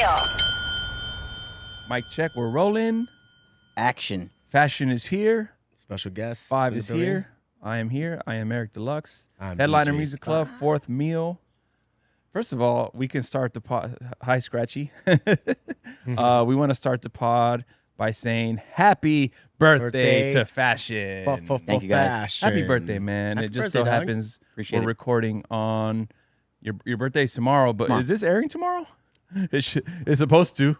real. Mic check. We're rolling. Action. Fashen is here. Special guest. 5 is here. I am here. I am Eric Deluxe. I'm Headliner DJ. Music Club, fourth meal. First of all, we can start the pod. Hi, Scratchy. We want to start the pod by saying happy birthday to Fashen. Thank you, guys. Fashion. Happy birthday, man. Happy it just birthday, so dog. happens Appreciate we're it. recording on your birthday's tomorrow, but Tomorrow. is this airing tomorrow? It's supposed to.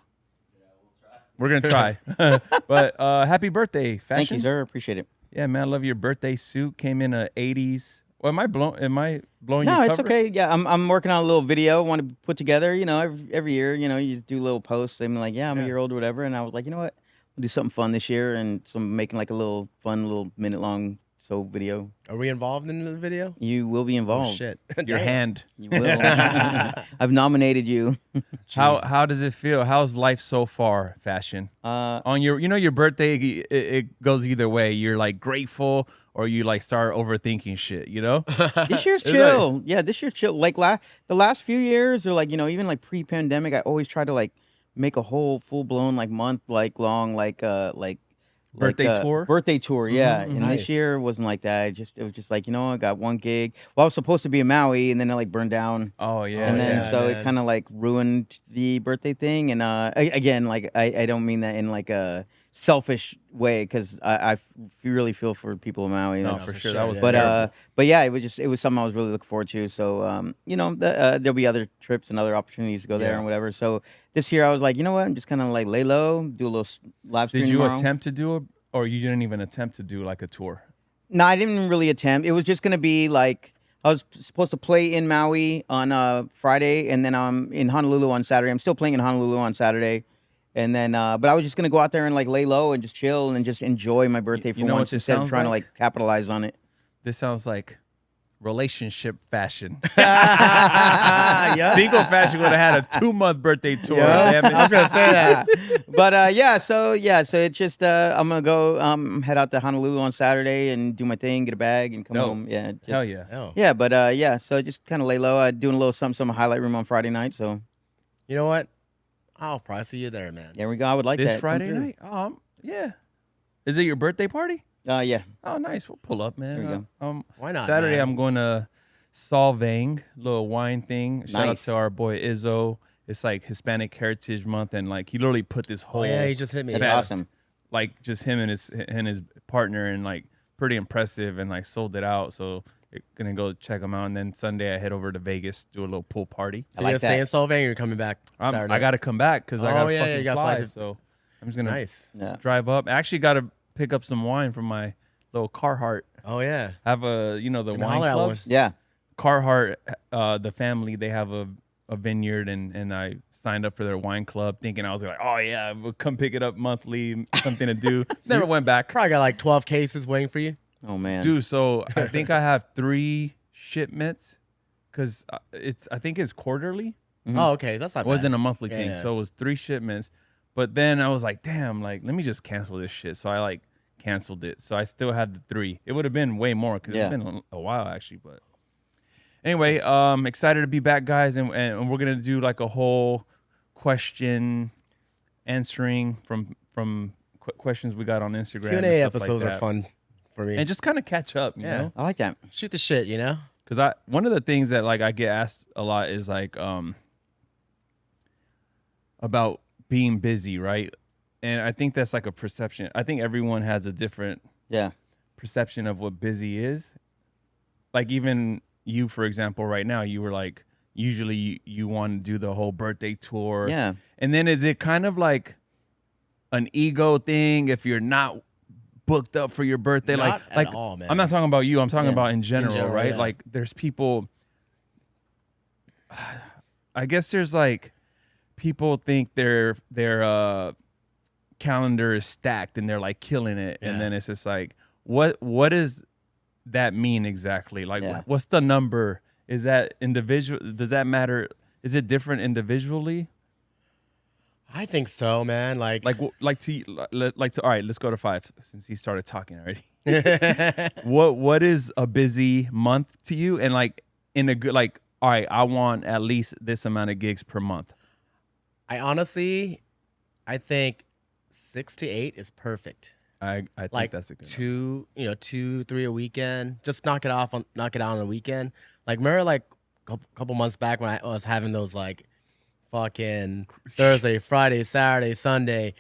We're going to try. But happy birthday, Fashen. Thank you, sir. Appreciate it. Yeah, man, I love your birthday suit. Came in a 80s. Well, am I blowing No, your it's cover? okay. Yeah, I'm working on a little video. Want to put together. You know, every year, you know, you do little posts. I'm like, yeah, I'm a year old or whatever. And I was like, you know what? We'll do something fun this year. And so I'm making like a little fun, little minute-long video. Are we involved in the video? You will be Oh, involved. shit. Your Damn. hand. You will. I've nominated you. How does it feel? How's life so far, Fashen? On your birthday, it goes either way. You're like grateful, or you like start overthinking shit. You know? This year's It's chill. Yeah, this year's chill. Like the last few years, or like, you know, even like pre-pandemic, I always try to like make a whole full-blown like month like long Birthday tour? Birthday tour, yeah. And Nice. this year wasn't like that. It was just like, you know, I got one gig. Well, I was supposed to be in Maui, and then it like burned down. Oh yeah. And then yeah, so man. it kind of like ruined the birthday thing. And again, like I don't mean that in like a selfish way, because I really feel for people in Maui. No, Like, for for sure. sure, That was yeah. terrible. but yeah, it was something I was really looking forward to. So you know, there'll be other trips and other opportunities to go there Yeah. and whatever. So this year I was like, you know what, I'm just kind of like lay low, do a little live stream Did you tomorrow. attempt to do it, or you didn't even attempt to do like a tour? No, I didn't really attempt. It was just gonna be like I was supposed to play in Maui on Friday, and then I'm in Honolulu on Saturday. I'm still playing in Honolulu on Saturday, and then but I was just gonna go out there and like lay low and just chill and just enjoy my birthday for You know what once this instead of sounds trying like? to like capitalize on it. This sounds like relationship fashion. Yeah. Single Fashion would have had a 2-month birthday tour. Yeah. Damn it. I was going to say that. But so it's just I'm gonna go head out to Honolulu on Saturday and do my thing, get a bag, and come Dope. home. Yeah, just, Hell yeah. Oh. yeah. But so just kind of lay low. Doing a little some highlight room on Friday night. So You know what? I'll probably see you there, man. there we go. I would like This that. Come Friday through. night? Yeah. Is it your birthday party? Yeah. Oh, nice. We'll pull up, man. There you go. Why not, Saturday, man? I'm going to Solvang, little wine thing. Shout out Nice. to our boy Izzo. It's like Hispanic Heritage Month, and like he literally put this whole Oh, yeah, he just hit me. That's fest, awesome. like just him and his partner, and like pretty impressive, and like sold it out. So gonna go check him out, and then Sunday I head over to Vegas, do a little pool party. So I like you're staying in that. Solvang, or you're coming back Saturday? I got to come back because I Oh, got to yeah, fucking you gotta fly. fly to- So I'm just gonna Nice. Yeah. drive up. I actually got to pick up some wine from my little Carhartt. Oh, yeah. Have a the Gonna wine holler at clubs. one. Yeah. Carhartt, the family, they have a vineyard, and I signed up for their wine club thinking I was like, oh yeah, we'll come pick it up monthly, something to do. Never went back. Probably got like 12 cases waiting for you. Oh man. Dude, so I think I have 3 shipments because I think it's quarterly. Mhm. Oh, okay. That's not It bad. wasn't a monthly thing. Yeah. So it was 3 shipments. But then I was like, damn, like, let me just cancel this shit. So I like canceled it. So I still had the 3. It would have been way more because Yeah. it's been a while actually. But anyway, excited to be back, guys. And we're going to do like a whole question answering from questions we got on Instagram. Q&A and stuff episodes like are that. fun for me. And just kind of catch up, you Yeah. know? I like that. shoot the shit, you know? Because one of the things that like I get asked a lot is like about being busy, right? And I think that's like a perception. I think everyone has a different Yeah. perception of what busy is. Like even you, for example, right now, you were like, usually you want to do the whole birthday tour. Yeah. And then is it kind of like an ego thing if you're not booked up for your birthday? Not like at all, man. I'm not talking about you. I'm talking Yeah. about in general, right? yeah. Like there's people, I guess there's like people think their calendar is stacked and they're like killing it. Yeah. And then it's just like, what does that mean exactly? Like Yeah. what's the number? Is that individual? Does that matter? Is it different individually? I think so, man. Like All right, let's go to 5 since he started talking already. What is a busy month to you? And like in a good, like, all right, I want at least this amount of gigs per month. I honestly, I think 6 to 8 is perfect. I think Like that's a good. 2, 3 a weekend. Just knock it out on the weekend. Like remember, like couple months back when I was having those like fucking Thursday, Friday, Saturday, Sunday,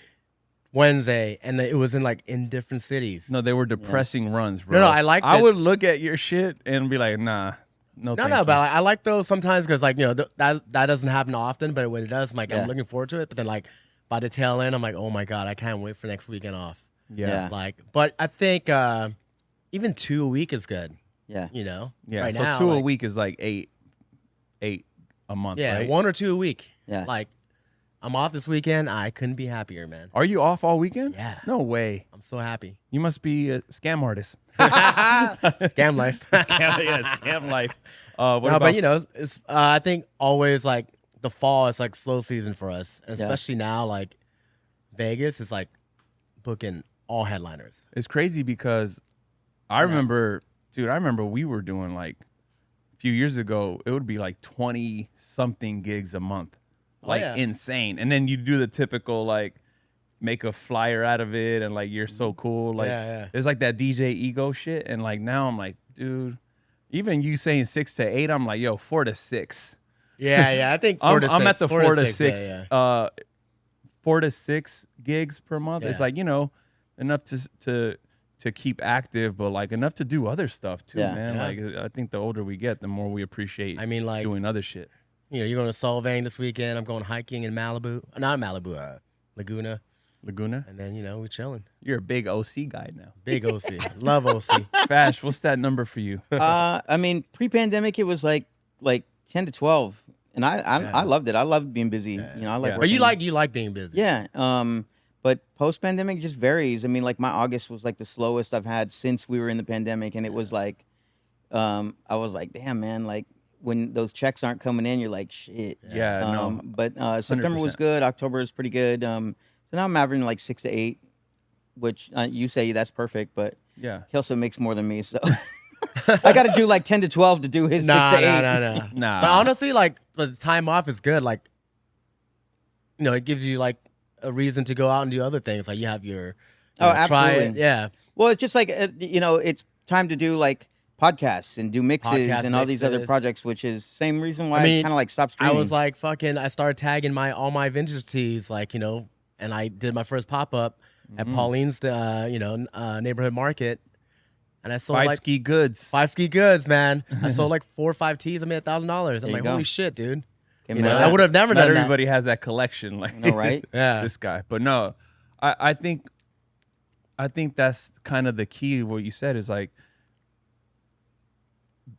Wednesday, and it was in different cities. No, they were depressing runs, bro. No, I like I that- would look at your shit and be like, nah, no, thank No, you. but I like those sometimes because that doesn't happen often. But when it does, I'm Yeah. I'm looking forward to it. But then like by the tail end, I'm like, oh my god, I can't wait for next weekend off. yeah, Like, but I think even 2 a week is good. Yeah. Yeah. yeah. Right So now, 2 a like, week is like eight a month, Yeah, right? 1 or 2 a week. Yeah. Like, I'm off this weekend. I couldn't be happier, man. Are you off all weekend? Yeah. No way. I'm so happy. You must be a scam artist. Scam life. Scam life. What No, about but it's I think always like the fall is like slow season for us, and Yeah. especially now like Vegas is like booking all headliners. It's crazy because I remember, dude, I remember we were doing like a few years ago, it would be like 20 something gigs a month. Like yeah. insane. And then you do the typical like make a flyer out of it and like you're so cool. Like Yeah. it's like that DJ ego shit. And like now I'm like, dude, even you saying 6 to 8, I'm like, yo, 4 to 6. Yeah. I think I'm at the 4 to 6. Yeah. 4 to 6 gigs per month. It's Yeah. like, enough to keep active, but like enough to do other stuff too, Yeah. man. Yeah. Like I think the older we get, the more we appreciate I mean, like doing other shit. you're going to Solvang this weekend. I'm going hiking in Malibu. Not Malibu, Laguna. Laguna, And then we're chilling. you're a big OC guy now. Big OC. Love OC. Fash, what's that number for you? I mean, pre-pandemic, it was like 10 to 12, and I Yeah. loved it. I loved being busy. I like. Yeah. But you working. like being busy. Yeah. But post-pandemic just varies. I mean, like my August was like the slowest I've had since we were in the pandemic, and it was like, I was like, damn, man, like when those checks aren't coming in, you're like, shit. Yeah, no. But September was 100%. good. October is pretty good. So now I'm averaging like 6 to 8, which you say that's perfect, but Yeah. he also makes more than me, so I got to do like 10 to 12 to do his 6 to 8. No. Nah. But honestly, like the time off is good. Like, it gives you like a reason to go out and do other things. Like you have your Oh, try it. absolutely. Yeah. Well, it's just like it's time to do like podcasts and do mixes Podcast and all these other mixes. projects, which is same reason why I, mean, kind of like stopped I streaming. was like I started tagging all my vintage tees, like, and I did my first pop up at Pauline's neighborhood market. And I sold Five like ski goods. 5 ski goods, man. I sold like 4 or 5 tees. I made $1,000. I'm you like, go. holy shit, dude. Okay, I man, would have never Not done that. everybody has that collection, like I know, right? Yeah. this guy. But no, I think that's kind of the key. What you said is like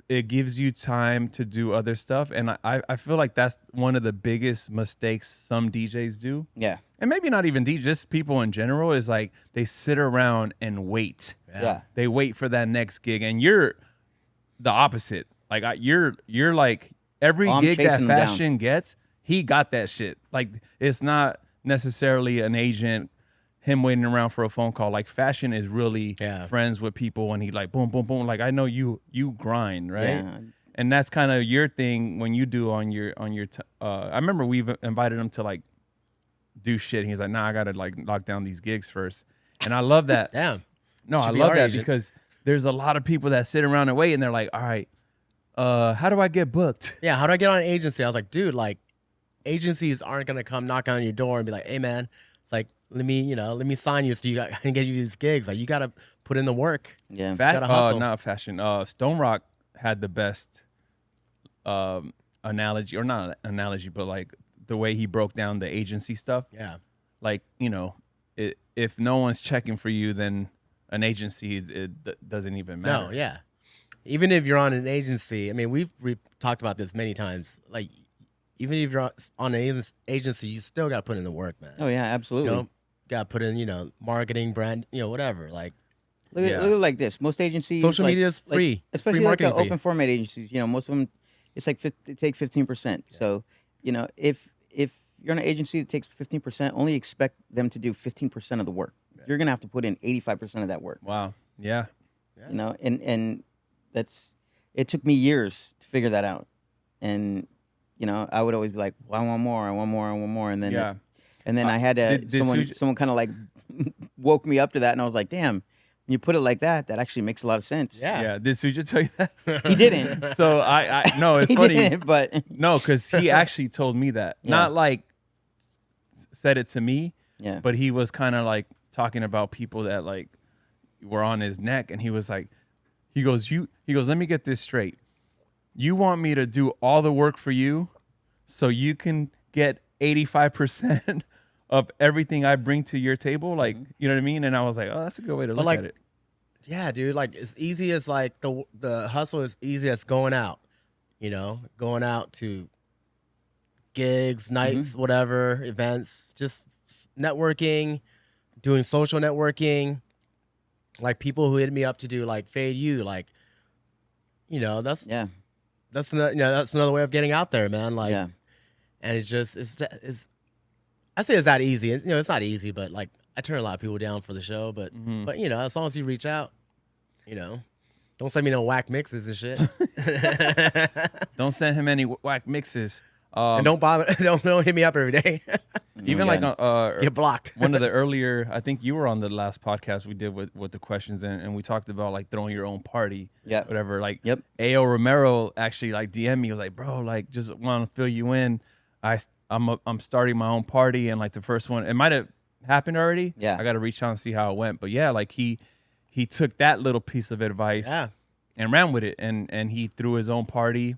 it gives you time to do other stuff, and I feel like that's one of the biggest mistakes some DJs do, Yeah. and maybe not even DJs, just people in general, is like they sit around and wait. Yeah. They wait for that next gig, and you're the opposite. Like you're like every Oh, I'm gig that chasing them down. Fashen gets, he got that shit. Like it's not necessarily an agent, him waiting around for a phone call. Like Fashen is really Yeah. friends with people, and he like boom, boom, boom. Like I know you grind, right? Yeah. And that's kind of your thing when you do on your. I remember we've invited him to like do shit. And he's like, nah, I gotta like lock down these gigs first. And I love that. Damn. No, I Should be love our that agent. because there's a lot of people that sit around and wait, and they're like, all right, how do I get booked? Yeah, how do I get on an agency? I was like, dude, like agencies aren't gonna come knock on your door and be like, hey man, it's like let me sign you so I can get you these gigs. Like you gotta put in the work. Yeah. Gotta hustle. Not Fashion. Stone Rock had the best analogy, or not analogy, but like the way he broke down the agency stuff. Yeah. Like if no one's checking for you, then an agency doesn't even matter. No, yeah. Even if you're on an agency, I mean, we've talked about this many times. Like, even if you're on an agency, you still got to put in the work, man. Oh yeah, absolutely. Got to put in, marketing, brand, whatever. Like, Look at it like this. Most agencies, social like- media is like- free. It's especially free like the marketing for you. open format agencies. Most of them, it's like they take 15%. So, if you're on an agency that takes 15%, only expect them to do 15% of the work. You're gonna have to put in 85% of that work. Wow. Yeah. And it took me years to figure that out, and I would always be like, well, I want more, I want more, I want more, and then Yeah. I had to did someone kind of like woke me up to that, and I was like, damn, when you put it like that, that actually makes a lot of sense. Yeah. Yeah. Did Suja tell you that? He didn't. So I no, it's He funny. didn't, but No, because he actually told me that. Yeah. Not like said it to me, yeah, but he was kind of like talking about people that like were on his neck, and he was like, he goes, let me get this straight. You want me to do all the work for you so you can get 85% of everything I bring to your table? Like, you know what I mean? And I was like, oh, that's a good way to look like, at it. Yeah, dude. Like as easy as like the hustle is easy as going out. Going out to gigs, nights, whatever, events, just networking, doing social networking. Like people who hit me up to do like Fade You, like, that's yeah, that's another way of getting out there, man. Like, yeah. and it's I say it's that easy. It's not easy, but like I turn a lot of people down for the show, but as long as you reach out, don't send me no whack mixes and shit. Don't send him any whack mixes. And don't bother. Don't hit me up every day. Even like Get blocked. one of the earlier, I think you were on the last podcast we did with the questions, and we talked about like throwing your own party, whatever. Like, Yep. A.O. Romero actually like DM me. He was like, bro, like just want to fill you in. I'm starting my own party, and like the first one, it might have happened already. Yeah. I got to reach out and see how it went. But yeah, like he took that little piece of advice and ran with it, and he threw his own party.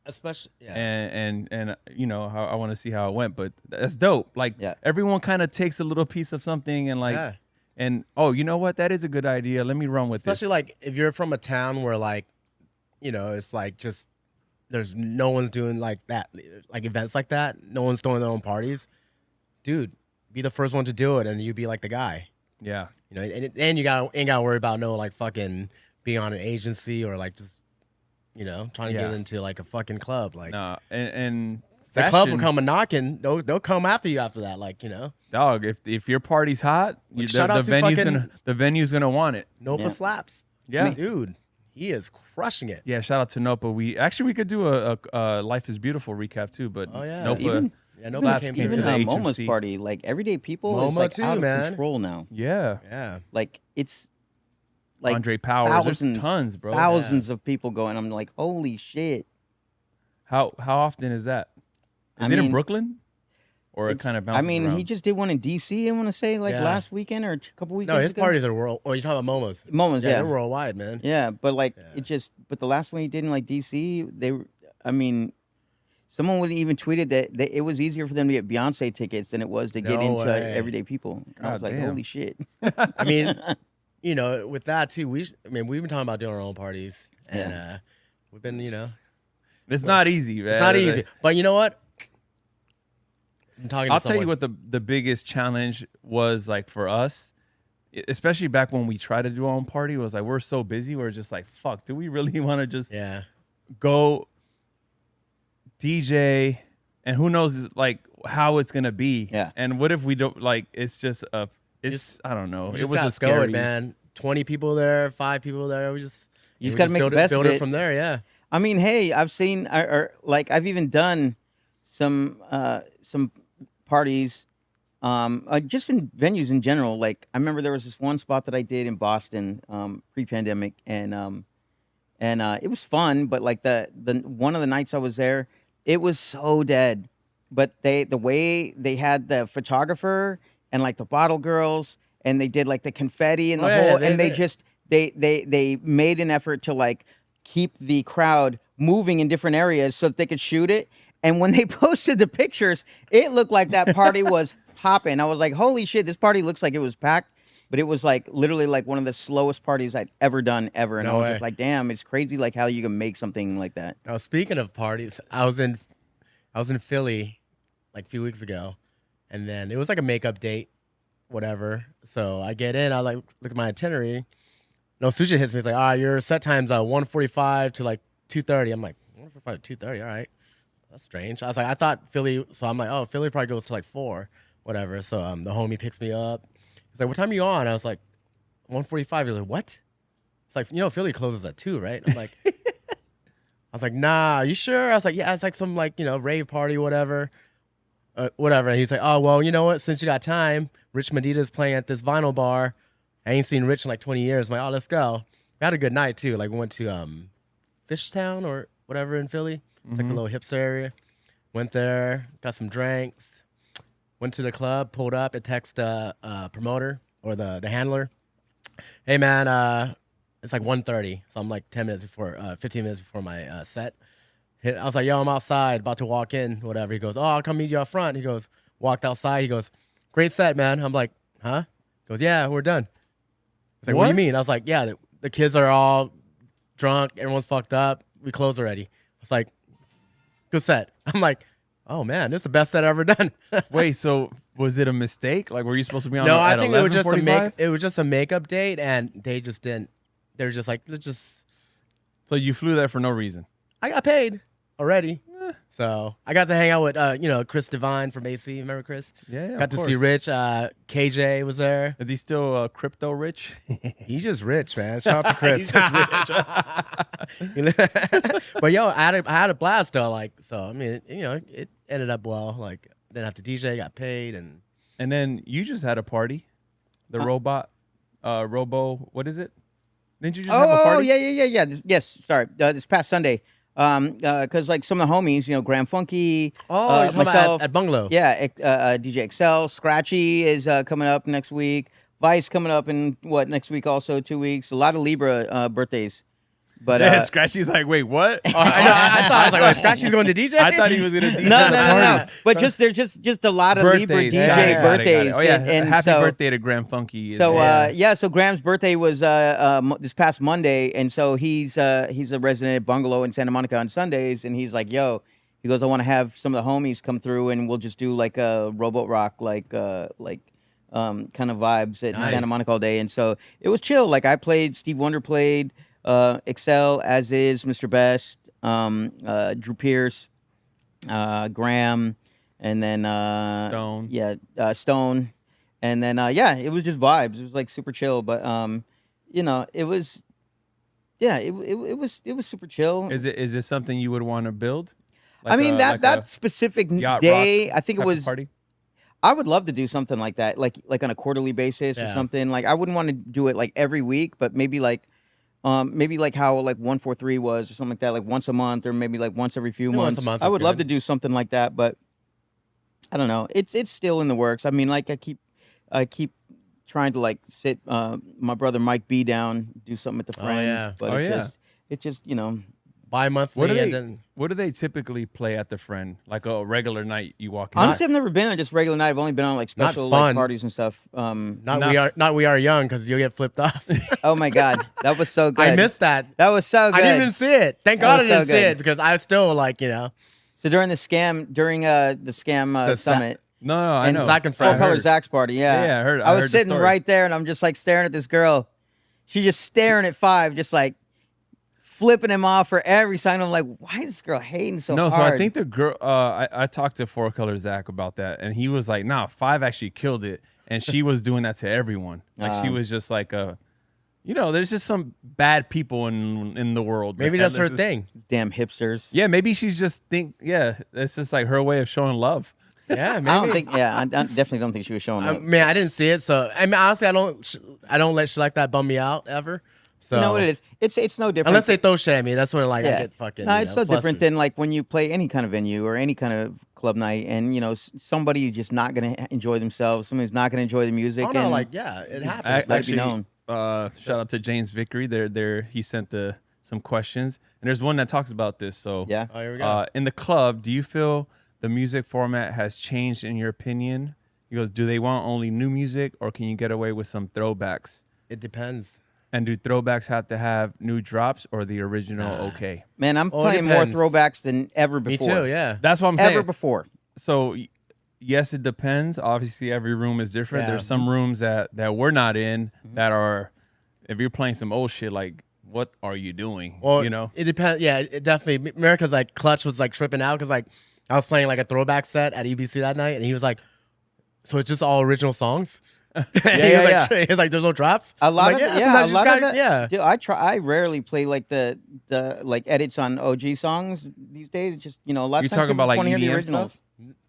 Especially, and I want to see how it went, but that's dope. Like everyone kind of takes a little piece of something and like, and you know what? That is a good idea. Let me run with especially this. like if you're from a town where like, it's like just there's no one's doing like that, like events like that. No one's throwing their own parties, dude. Be the first one to do it, and you be like the guy. Yeah, and you ain't gotta worry about no like fucking being on an agency or like just. Trying to get into like a fucking club, like and the club will come a knocking. They'll come after you after that, like dog. If your party's hot, like, the venue's gonna want it. Nopa slaps, dude. He is crushing it. Yeah, shout out to Nopa. We could do a Life is Beautiful recap too, but Nopa. Nopa came to the Momo's HMC. party, like everyday people is Moma like too, out of man. control now. Yeah. Like it's like Andre Powers. thousands, There's tons, bro. Thousands of people going. I'm like, holy shit. How often is that? Is it in Brooklyn? Or it kind of bounces around? He just did one in D.C., I want to say, like last weekend or a couple weekends No, his ago. parties are world. Oh, you're talking about Momo's? Momo's, yeah. They're worldwide, man. Yeah, but like but the last one he did in like D.C., someone would even tweeted that it was easier for them to get Beyonce tickets than it was to get into everyday people. And I was like, holy shit. I mean, with that too, we've been talking about doing our own parties, and we've been, it's not easy, man. It's not easy, but you know what? I'll tell you what the biggest challenge was like for us, especially back when we tried to do our own party, was like we're so busy. We're just like, fuck, do we really want to just go DJ, and who knows like how it's gonna be? Yeah. And what if we don't like? It's just I don't know. It was a scary, scary, man. 20 people there, 5 people there. You just got to make the best build of it it from there. Yeah. I mean, hey, I've seen, like I've even done some parties, just in venues in general. Like I remember there was this one spot that I did in Boston, pre-pandemic, and it was fun. But like the one of the nights I was there, it was so dead. But the way they had the photographer and like the bottle girls, and they did like the confetti and the whole, and they made an effort to like keep the crowd moving in different areas so that they could shoot it. And when they posted the pictures, it looked like that party was popping. I was like, holy shit, this party looks like it was packed. But it was like literally like one of the slowest parties I'd ever done ever. And I was just like, damn, it's crazy like how you can make something like that. Now, speaking of parties, I was in Philly like a few weeks ago, and then it was like a makeup date, whatever. So I get in, I like look at my itinerary. No, Suja hits me. He's like, all right, your set time's 1:45 to like 2:30. I'm like, 1:45 to 2:30, all right. That's strange. I was like, I thought Philly, so I'm like, oh, Philly probably goes to like 4, whatever. So the homie picks me up. He's like, what time are you on? I was like, 1:45. He's like, what? It's like, Philly closes at 2, right? I'm like, I was like, nah, you sure? I was like, yeah, it's like some like, rave party, whatever. Whatever. And he's like, oh, well, you know what? Since you got time, Rich Medita's playing at this vinyl bar. I ain't seen Rich in like 20 years. I'm like, oh, let's go. We had a good night too. Like we went to Fishtown or whatever in Philly. It's like a little hipster area. Went there, got some drinks, went to the club, pulled up, and text promoter or the handler. Hey man, it's like 1:30, so I'm like 15 minutes before my set. I was like, yo, I'm outside, about to walk in, whatever. He goes, oh, I'll come meet you out front. He goes, walked outside. He goes, great set, man. I'm like, huh? He goes, yeah, we're done. He's like, what do you mean? I was like, yeah, the kids are all drunk. Everyone's fucked up. We closed already. I was like, good set. I'm like, oh, man, this is the best set I've ever done. Wait, so was it a mistake? Like, were you supposed to be on No, at I think it was just a $11.45? makeup date, and they just didn't. They were just like, let's just. So you flew there for no reason? I got paid already. So I got to hang out with Chris Devine from AC. Remember Chris? Yeah, Got to see Rich. KJ was there. Is he still crypto rich? He's just rich, man. Shout out to Chris. He's just rich. But yo, I had a blast though. Like, so I mean, it ended up well. Like, didn't have to DJ, got paid, and then you just had a party. The robot, Robo, what is it? Didn't you just have a Oh, party? yeah. Yes, sorry. This past Sunday, because like some of the homies, Graham Funky, you're talking about myself, at Bungalow. yeah, DJ Excel, Scratchy is coming up next week. Vice coming up in next week also 2 weeks. A lot of Libra birthdays, but Yeah, Scratchy's like, wait, what? I thought I was like, wait, Scratchy's going to DJ. I thought he was gonna DJ. no. But there's just a lot of Libra Birthdays. DJ Got it, got it. birthdays. Oh yeah, and happy so, birthday to Graham Funky. So so Graham's birthday was this past Monday, and so he's a resident at Bungalow in Santa Monica on Sundays, and he's like, yo, he goes, I want to have some of the homies come through, and we'll just do like a robot rock, like kind of vibes at Santa Monica all day, and so it was chill. Like I played, Steve Wonder played, Excel, as is Mr. Best, Drew Pierce, Graham, and then Stone. Stone. And then it was just vibes. It was like super chill, but it was it was super chill. Is it something you would want to build? I mean, that specific day, I think it was party. I would love to do something like that, like on a quarterly basis or something. Like I wouldn't want to do it like every week, but maybe like how like 143 was or something like that, like once a month or maybe like once every few months. Once a month I is would love good. to do something like that, but I don't know. It's still in the works. I mean, like I keep trying to like sit my brother Mike B down, do something at the Friend. yeah. But it just Bi-monthly. What do they typically play at the Friend? Like a regular night you walk in? honestly, I've never been on just regular night. I've only been on like special like, fun. parties and stuff. Not we are young because you'll get flipped off. Oh my God, that was so good. I missed that. That was so good. I didn't even see it. Thank That God I was so didn't see good. it because I was still like, So during the scam summit, No, I and know. Zach and I Full Fred. heard. Color Zach's party, yeah. Yeah, I heard- I I heard was the sitting story. right there, and I'm just like staring at this girl. She's just staring at Five, just like flipping him off for every sign. I'm like, why is this girl hating so No, hard? so I think the girl. I talked to Four Color Zach about that, and he was like, "Nah, Five actually killed it, and she was doing that to everyone. Like she was just like a, there's just some bad people in the world. Maybe man. that's her This is- thing. Damn hipsters. Yeah, maybe she's just it's just like her way of showing love. Yeah, maybe. I don't think. Yeah, I definitely don't think she was showing up. Man, I didn't see it, so I mean, honestly, I don't let shit like that bum me out ever. So You know what it is? It's no different. unless they throw shit at me, that's when like I Yeah. get fucking. No, it's so different flustered. than like when you play any kind of venue or any kind of club night, and somebody is just not gonna enjoy themselves. Somebody's not gonna enjoy the music. Oh no, and like yeah, it happens. let it be Actually, known. shout out to James Vickery. He sent some questions, and there's one that talks about this. So Yeah. Oh, here we go. in the club, do you feel the music format has changed in your opinion? He goes, do they want only new music, or can you get away with some throwbacks? It depends. And do throwbacks have to have new drops or the original okay? Man, I'm Oh, it playing more depends. throwbacks than ever Me before. too. Yeah. That's what I'm saying. Ever before. So yes, it depends. Obviously, every room is different. Yeah. There's some rooms that we're not in that are, if you're playing some old shit, like what are you doing? Well, it depends. Yeah, it definitely. America's like Clutch was like tripping out because like I was playing like a throwback set at EBC that night, and he was like, "So it's just all original songs?" He was like, there's no traps. A lot I'm of like, the- yeah, sometimes a you lot just of gotta- the- yeah. Dude, I rarely play like the like edits on OG songs these days. Just a lot You're of times talking about, people like, want to hear the EDM originals.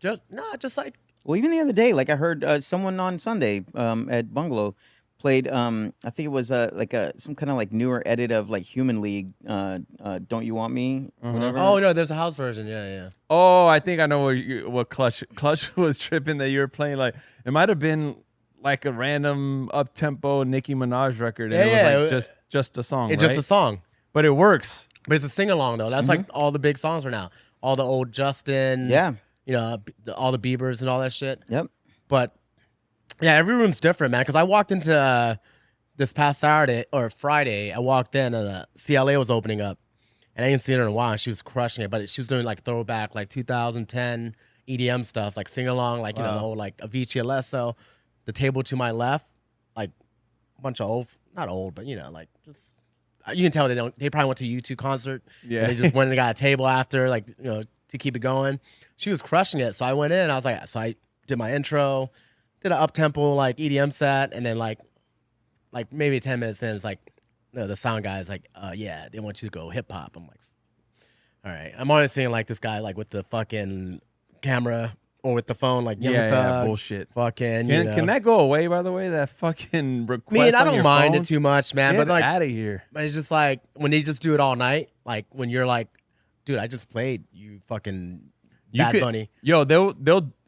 stuff? Just like Well, even the other day, like I heard someone on Sunday at Bungalow played. I think it was some kind of like newer edit of like Human League. Don't You Want Me? Whatever. oh no, there's a house version. Yeah. Oh, I think I know what Clutch was tripping that you were playing. Like it might have been like a random up tempo Nicki Minaj record, and it was like just a song. It's right? just a song, but it works. but it's a sing along though. That's like all the big songs are now. All the old Justin. Yeah. All the Biebers and all that shit. Yep. But yeah, every room's different, man. Because I walked into this past Saturday or Friday, I walked in and CLA was opening up, and I didn't see her in a while. And she was crushing it, but she was doing like throwback, like 2010 EDM stuff, like sing along, like the whole like Avicii Alesso. The table to my left, like a bunch of old, not old, but like just you can tell they probably went to a U2 concert. Yeah. And they just went and got a table after, like to keep it going. She was crushing it, so I went in. I was like, so I did my intro, did an up tempo like EDM set, and then like maybe 10 minutes in, it's like the sound guy is like, yeah, they want you to go hip hop. I'm like, all right. I'm always seeing like this guy like with the fucking camera or with the phone, like Young Thug, bullshit. Fucking, Can that go away? By the way, that fucking request. I mean, I on don't your mind phone? it too much, man. Get But like, out of here. but it's just like when they just do it all night, like when you're like, dude, I just played you fucking Bad Bunny. Yo,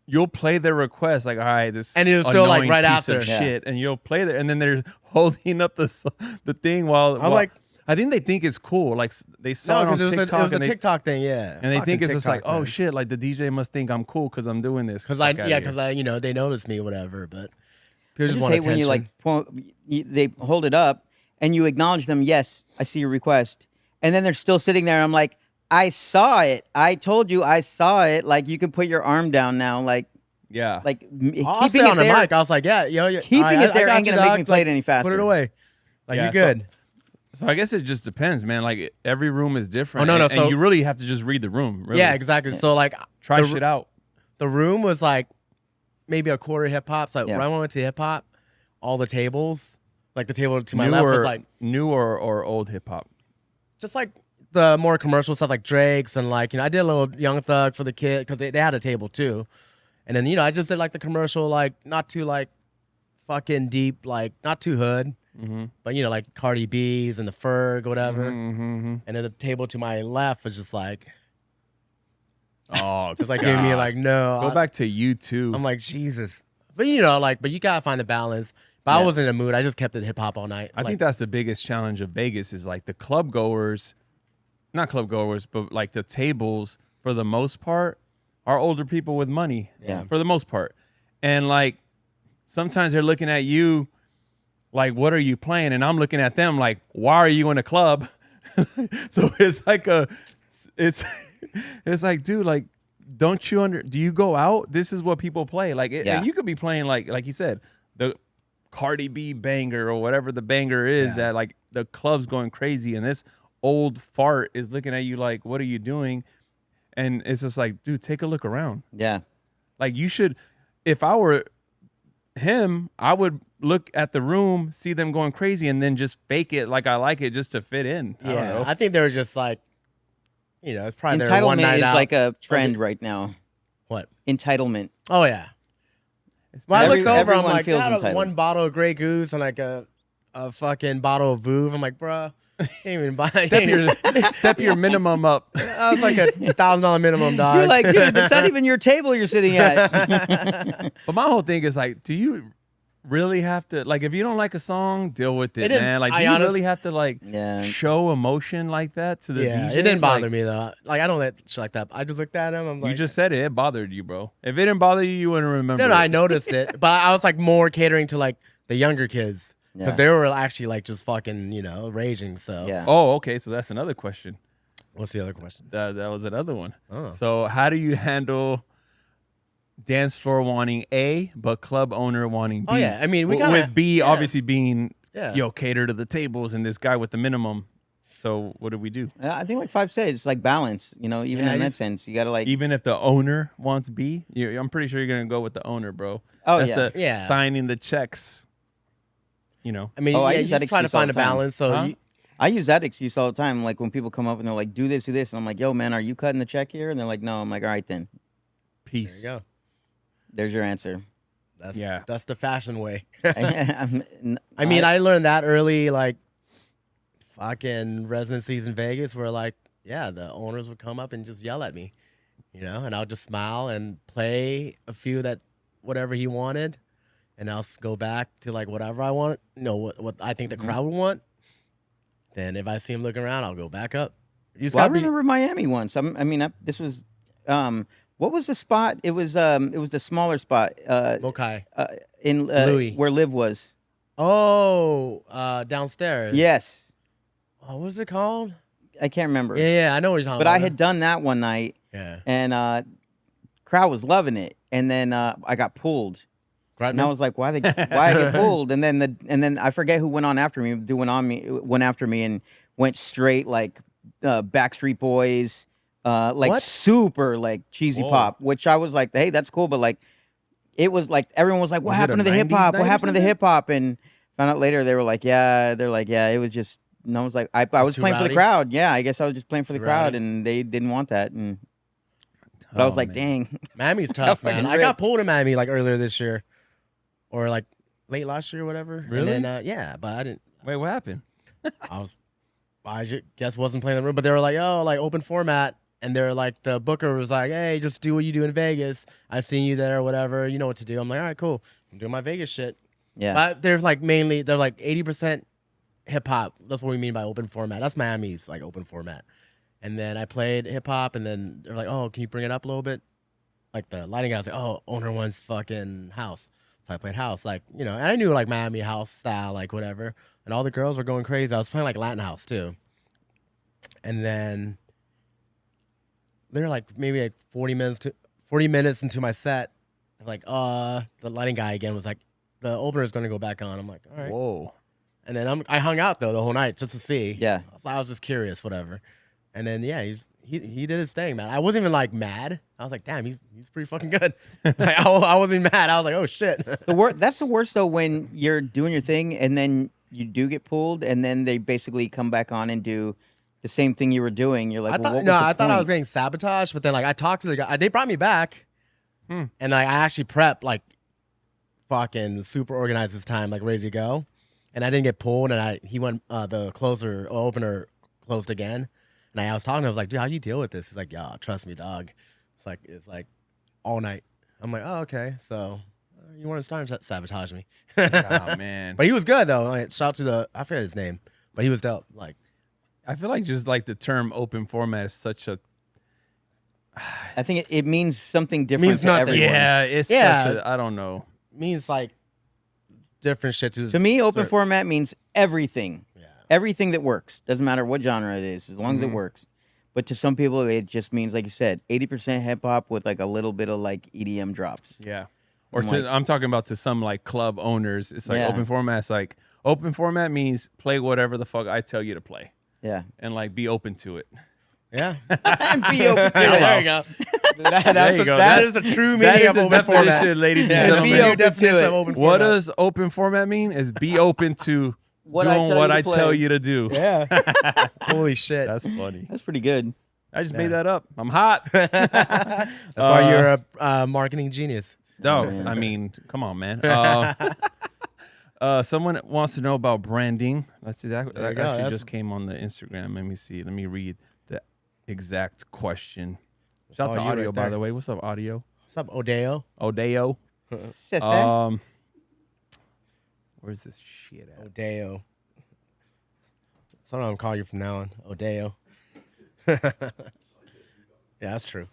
you'll play their request like, all right, this And it'll still, like, annoying right piece of after. Yeah. shit, and you'll play there, and then they're holding up the thing while like- I think they think it's cool, like they saw No, it on because it TikTok, was a TikTok thing, yeah. and they think it's just like, TikTok, oh man. shit, like the DJ must think I'm cool because I'm doing this. Because they noticed me, whatever. But people I just just want hate attention. when you like they hold it up and you acknowledge them. Yes, I see your request, and then they're still sitting there. I'm like, I saw it. I told you I saw it. Like you can put your arm down now. Like yeah, I'll keeping say it on the there. mic. I was like, yeah, Keeping all right, it there I got ain't you, gonna make dog. me play Like, it any faster. Put it away. Like Yeah, you're good. So I guess it just depends, man. Like every room is different. Oh, no, and so- you really have to just read the room. Really. Yeah, exactly. So like, Try the- shit out. the room was like maybe a quarter hip hop. So Yeah. when I went to hip hop, all the tables, like the table to my left was like new or old hip hop. just like the more commercial stuff like Drake's and like, I did a little Young Thug for the kid because they had a table too. And then, I just did like the commercial, like not too like fucking deep, like not too hood, but like Cardi B's and the Ferg or whatever. And then the table to my left was just like, Oh, just like giving me like, no. go back to you too. I'm like, Jesus. But but you gotta find the balance. But I Yeah. wasn't in the mood. I just kept it hip hop all night. I think that's the biggest challenge of Vegas is like the club goers, not club goers, but like the tables for the most part are older people with money. Yeah. For the most part. And like sometimes they're looking at you like, what are you playing? And I'm looking at them like, why are you in a club? So it's like it's like, dude, like, don't you do you go out? This is what people play. Like, Yeah. and you could be playing like you said, the Cardi B banger or whatever the banger is that like the club's going crazy and this old fart is looking at you like, what are you doing? And it's just like, dude, take a look around. Yeah. Like you should, if I were him, I would look at the room, see them going crazy, and then just fake it like I like it just to fit in. I don't know. I think they were just like, it's probably their one Entitlement night is out. like a trend right now. What? Entitlement. Oh yeah. It's When I Every- looked over, I'm everyone like, feels I had entitled. one bottle of Grey Goose and like a fucking bottle of Vouv. I'm like, bruh, can't even buy. Step your minimum up. That was like $1,000 minimum, dog. You're like, dude, that's not even your table you're sitting at. But my whole thing is like, do you really have to, like, if you don't like a song, deal with it, didn't- man? Like, do I you honest- really have to like Yeah. show emotion like that to the yeah, DJ? it didn't bother Like, me though. Like I don't let shit like that. I just looked at him. I'm like, You just said it bothered you, bro. If it didn't bother you, you wouldn't remember. no, it. I noticed it, but I was like more catering to like the younger kids because Yeah. they were actually like just fucking raging. So Yeah. Oh, okay. So that's another question. what's the other question? That was another one. Oh. So how do you handle dance floor wanting A, but club owner wanting B? Oh, yeah. I mean, we With gotta- B yeah. obviously being Yeah. cater to the tables and this guy with the minimum. So what do we do? I think like 5 said, it's like balance. You know, even Yeah, in that he's- sense, you gotta like. Even if the owner wants B, I'm pretty sure you're gonna go with the owner, bro. Oh, That's yeah. the Yeah. signing the checks. You know. I mean, Oh, I yeah, use you're that just trying to excuse all find the a time. balance. So Huh? I use that excuse all the time. Like when people come up and they're like, "Do this," and I'm like, "Yo, man, are you cutting the check here?" And they're like, "No." I'm like, "All right, then. there Peace. you go. There's your answer." That's the fashion way. I I mean, I learned that early, like fucking residencies in Vegas, where like, yeah, the owners would come up and just yell at me, you know, and I'll just smile and play a few that whatever he wanted, and I'll go back to like whatever I want, what I think the crowd would want. Then if I see him looking around, I'll go back up. You just Well, I gotta be- remember Miami once. This was, what was the spot? It was the smaller spot. Mokai. In Louis. where Liv was. Oh, downstairs. Yes, What was it called? I can't remember. Yeah, I know what you're talking But about. I had done that one night, yeah. and crowd was loving it. And then I got pulled. And I was like, why I get pulled? And then I forget who went on after me. Went after me and went straight like Backstreet Boys, like What? super like cheesy Whoa. pop. Which I was like, hey, that's cool, but like it was like everyone was like, what Was it happened a to the 90s hip hop? night What or happened to the something? hip hop? And found out later they were like, yeah, it was just. And I was like, I was too playing for rowdy? the crowd. Yeah, I guess I was just playing for the Too crowd, rowdy? and they didn't want that. And but I was Oh, like, man. dang. Miami's tough, man. fucking I got ripped. pulled in Miami like earlier this year, or like late last year, or whatever. Really? And then, yeah, but I didn't. Wait, what happened? I guess wasn't playing the room, but they were like, oh, like open format, and they're like, the booker was like, hey, just do what you do in Vegas. I've seen you there, or whatever. You know what to do. I'm like, all right, cool. I'm doing my Vegas shit. Yeah. But they're like 80% hip hop. That's what we mean by open format. That's Miami's like open format. And then I played hip hop, and then they're like, "Oh, can you bring it up a little bit?" Like the lighting guy was like, "Oh, owner wants fucking house." So I played house, like and I knew like Miami house style, like whatever. And all the girls were going crazy. I was playing like Latin house too. And then they're like maybe like 40 minutes into my set, they're like, the lighting guy again was like, "The opener is gonna go back on." I'm like, "All right." Whoa. And then I hung out though the whole night just to see. Yeah. So I was just curious, whatever. And then yeah, he did his thing, man. I wasn't even like mad. I was like, damn, he's pretty fucking good. Like, I wasn't mad. I was like, oh shit. That's the worst though, when you're doing your thing and then you do get pulled, and then they basically come back on and do the same thing you were doing. You're like, I well, thought what was no, the I thought I point? was getting sabotaged, but then like I talked to the guy. They brought me back, Hmm. and like I actually prepped like fucking super organized this time, like ready to go, and I didn't get pulled. And he went the opener closed again. And I was talking to him, I was like, dude, how do you deal with this? He's like, yeah, trust me, dog. It's like all night. I'm like, oh, okay. So you weren't starting to sabotage me. Oh man. But he was good though. Like, shout out to I forget his name, but he was dope. Like, I feel like just like the term open format is such a I think it means something different means to nothing. everyone. yeah, it's Yeah. such a I don't know. means like different shit to To me, open Sorry. format means everything. Yeah. Everything that works. Doesn't matter what genre it is, as long as it Mhm. works. But to some people, it just means, like you said, 80% hip hop with like a little bit of like EDM drops. Yeah. Or I'm to, like- I'm talking about to some like club owners. It's like Yeah. open format. It's like open format means play whatever the fuck I tell you to play Yeah. and like be open to it. Yeah. Be open to Yeah, it. there you go. There you go. That That's- is the true That meaning is of the open format. definition, ladies Yeah, and Be the gentlemen. open to definition it. of open What format. does open format mean? Is be open to What I doing tell what you to I tell play. you to do. Yeah. Holy shit. That's funny. That's pretty good. I just Yeah. made that up. I'm hot. That's why you're a marketing genius. No, man. I mean, come on, man. Someone wants to know about branding. That's exactly There you that go. actually That's- just came on the Instagram. Let me see. Let me read the exact question. That's Shout out to all you audio, right by there. the way. What's up, audio? What's up, Odeo? Odeo. Sese. Where's this shit at? Odeo. So I'm gonna call you from now on. Odeo. Yeah, that's true.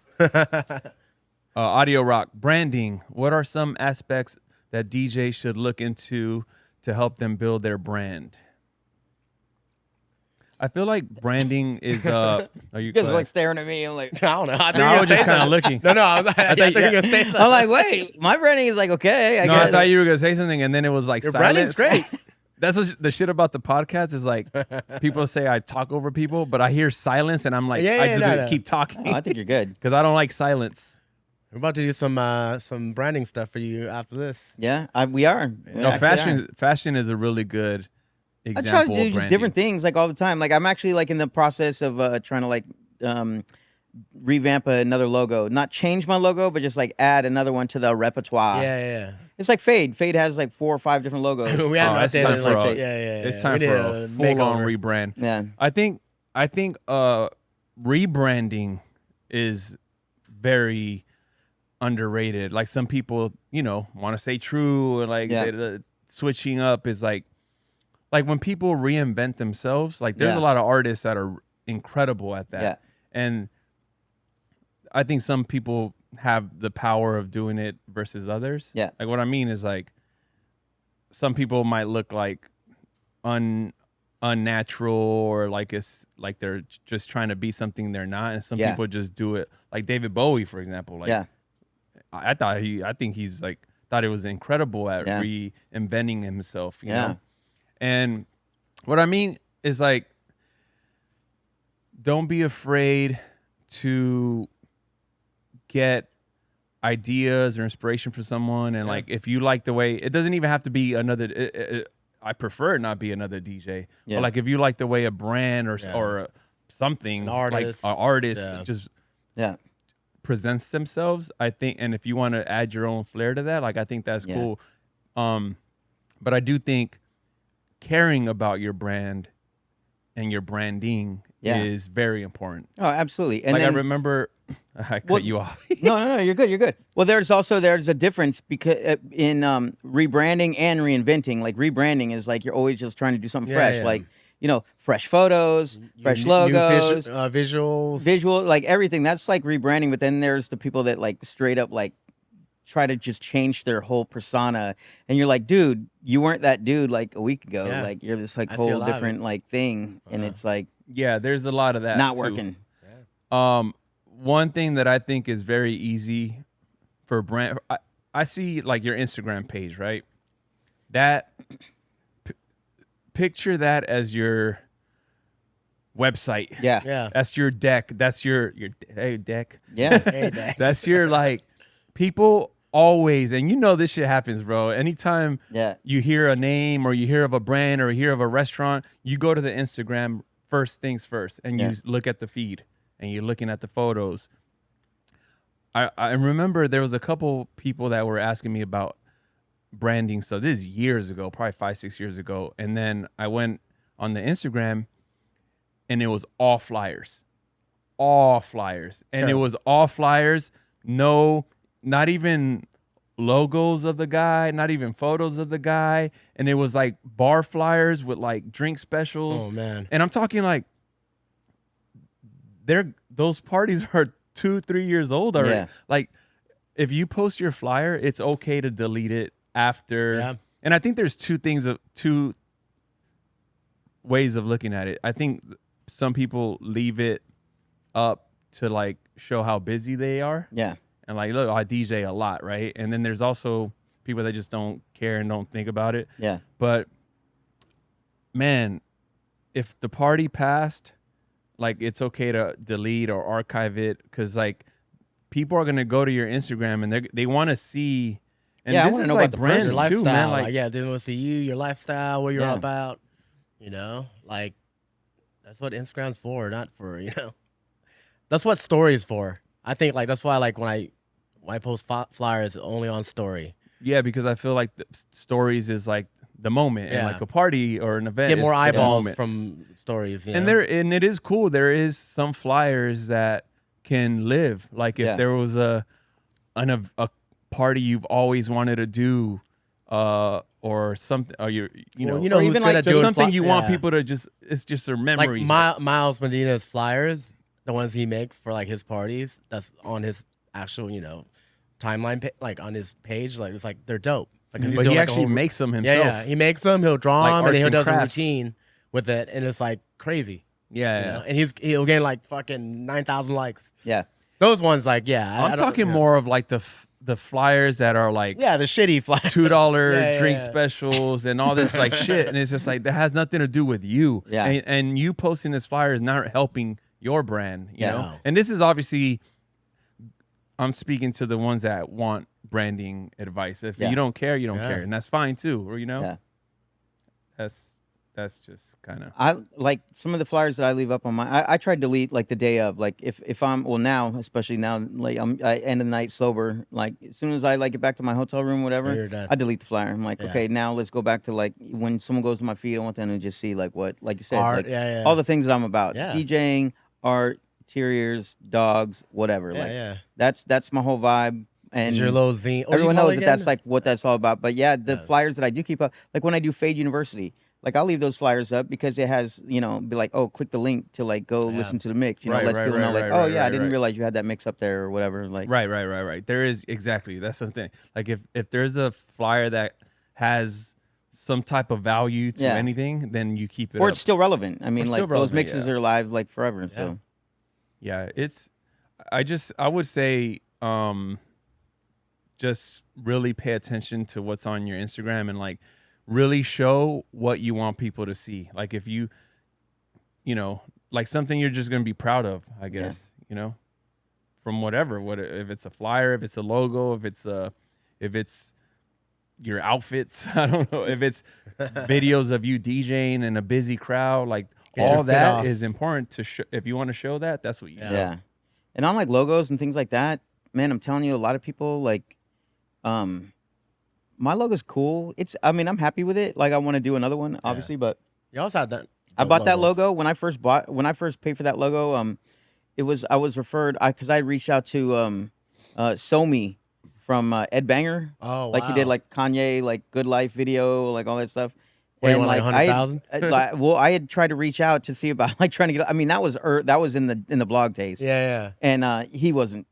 Audio Rock branding. What are some aspects that DJs should look into to help them build their brand? I feel like branding is. Are you? You guys were like staring at me. I'm like, I don't know. I, thought No, you I were was gonna just say kind of something. looking. No, I was. I thought you were gonna say something. I'm like, wait, my branding is like okay. I No, guess. I thought you were gonna say something, and then it was like Your silence. branding's great. That's the shit about the podcast is like people say I talk over people, but I hear silence and I'm like, I just gonna keep talking. Oh, I think you're good. Because I don't like silence. We're about to do some branding stuff for you after this. Yeah, we are. We No, actually are. fashion is a really good I example. try to do of just branding. different things like all the time. Like I'm actually like in the process of trying to like revamp another logo. Not change my logo, but just like add another one to the repertoire. Yeah. It's like Fade. Fade has like 4 or 5 different logos. We haven't it's updated time it for like a- yeah. It's time We for need a full-on rebrand. Yeah. I think rebranding is very underrated. Like some people, want to say true, or like switching up is like when people reinvent themselves. Like there's a lot of artists that are incredible at that, Yeah. and I think some people have the power of doing it versus others. Yeah. Like what I mean is like some people might look like unnatural or like it's like they're just trying to be something they're not, and some people just do it. Like David Bowie, for example. Like I think he's like thought it was incredible at reinventing himself. You know? And what I mean is like, don't be afraid to get ideas or inspiration for someone. And like, if you like the way, it doesn't even have to be another, I prefer it not be another DJ. But like if you like the way a brand or something, an artist, like an artist just presents themselves, I think, and if you want to add your own flair to that, like I think that's cool. But I do think caring about your brand and your branding is very important. Oh, absolutely. And like then, I remember, I cut you off. no, you're good. You're good. Well, there's a difference because in rebranding and reinventing. Like rebranding is like you're always just trying to do something fresh. Yeah. Like fresh photos, fresh logos, visuals, visual, like everything. That's like rebranding. But then there's the people that like straight up like try to just change their whole persona, and you're like, dude, you weren't that dude like a week ago. Like you're this like whole different like thing, and it's like there's a lot of that not too. working. One thing that I think is very easy for brand, I see like your Instagram page, right? That picture that as your website. Yeah. That's your deck. That's your hey deck. Yeah. Hey, Dak. That's your like people always, and this shit happens, bro. Anytime you hear a name or you hear of a brand or you hear of a restaurant, you go to the Instagram first things first, and you look at the feed and you're looking at the photos. I remember there was a couple people that were asking me about branding stuff. This is years ago, probably 5-6 years ago. And then I went on the Instagram and it was all flyers. And it was all flyers. No, not even logos of the guy, not even photos of the guy. And it was like bar flyers with like drink specials. Oh man. And I'm talking like those parties are 2-3 years old already. Yeah. Like if you post your flyer, it's okay to delete it after. Yeah. And I think there's two ways of looking at it. I think some people leave it up to like show how busy they are. Yeah. And like, look, I DJ a lot, right? And then there's also people that just don't care and don't think about it. Yeah. But man, if the party passed, like it's okay to delete or archive it, because like people are gonna go to your Instagram and they want to see. And I this wanna is know like about the brands person. Your too, lifestyle, man. like they want to see you, your lifestyle, what you're all about. Like that's what Instagram's for, not for That's what story is for. I think like that's why like when I post flyers only on story. Yeah, because I feel like the stories is like the moment, and like a party or an event. Get more is the eyeballs moment. from stories. And it is cool. There is some flyers that can live. Like if there was a party you've always wanted to do, or something, or or or who's even good like at just doing something you want yeah. people to just. It's just a memory. Like Miles Medina's flyers, the ones he makes for like his parties. That's on his actual timeline, like on his page. Like it's like they're dope. Like, But he actually makes them himself. Yeah, he makes them. He'll draw Like them, and arts he and does a crafts. routine with it, and it's like crazy. Yeah. And he'll gain like fucking 9,000 likes. Yeah. Those ones, like, I'm talking more of like the flyers that are like Yeah, the shitty fly. $2 Yeah, drink yeah. specials and all this like shit, and it's just like that has nothing to do with you. Yeah. And you posting this flyer is not helping your brand, you Yeah. know. No. And this is obviously, I'm speaking to the ones that want branding advice. If Yeah. you don't care, you don't Yeah. care, and that's fine too. Or you know, Yeah. that's just kind of I like some of the flyers that I leave up on my. I try to delete like the day of. Like if I'm now, especially now, like I end of the night sober. Like as soon as I like get back to my hotel room, whatever, You're done. I delete the flyer. I'm like, Yeah. okay, now let's go back to like when someone goes to my feed, I want them to just see like what, like you said, Art, like yeah, yeah. all the things that I'm about. Yeah. DJing, art, interiors, dogs, whatever. Yeah, like yeah. that's my whole vibe. And Is your little zine? What do you everyone call knows it that that's again? like what that's all about. But yeah, the Yeah. flyers that I do keep up, like when I do Fade University, like I'll leave those flyers up because it has, be like, oh, click the link to like go Yeah. listen to the mix. Right, Lets right, people know right, like, right, oh right, yeah, I right, didn't right. realize you had that mix up there or whatever. Like right. There is exactly that's something. Like if there's a flyer that has some type of value to Yeah. anything, then you keep it or up. it's still relevant. I mean, still like those relevant, mixes yeah. are live like forever. So Yeah, it's I would say just really pay attention to what's on your Instagram and like really show what you want people to see. Like if you like something you're just going to be proud of, I guess, from whatever, if it's a flyer, if it's a logo, if it's your outfits, I don't know, if it's videos of you DJing in a busy crowd, like Get your all fit that off. is important to if you want to show that, that's what you Yeah. show. yeah. And on like logos and things like that, man, I'm telling you, a lot of people like, my logo's cool. I'm happy with it. Like I want to do another one, obviously, but You also have that. I bought that logos. logo when I first paid for that logo. I was referred because I reached out to Somi from Ed Banger. Oh, Like he did like Kanye, like Good Life video, like all that stuff. What, you want, like, 100,000? I had tried to reach out to see about like trying to get. I mean, that was in the blog days. Yeah, And he wasn't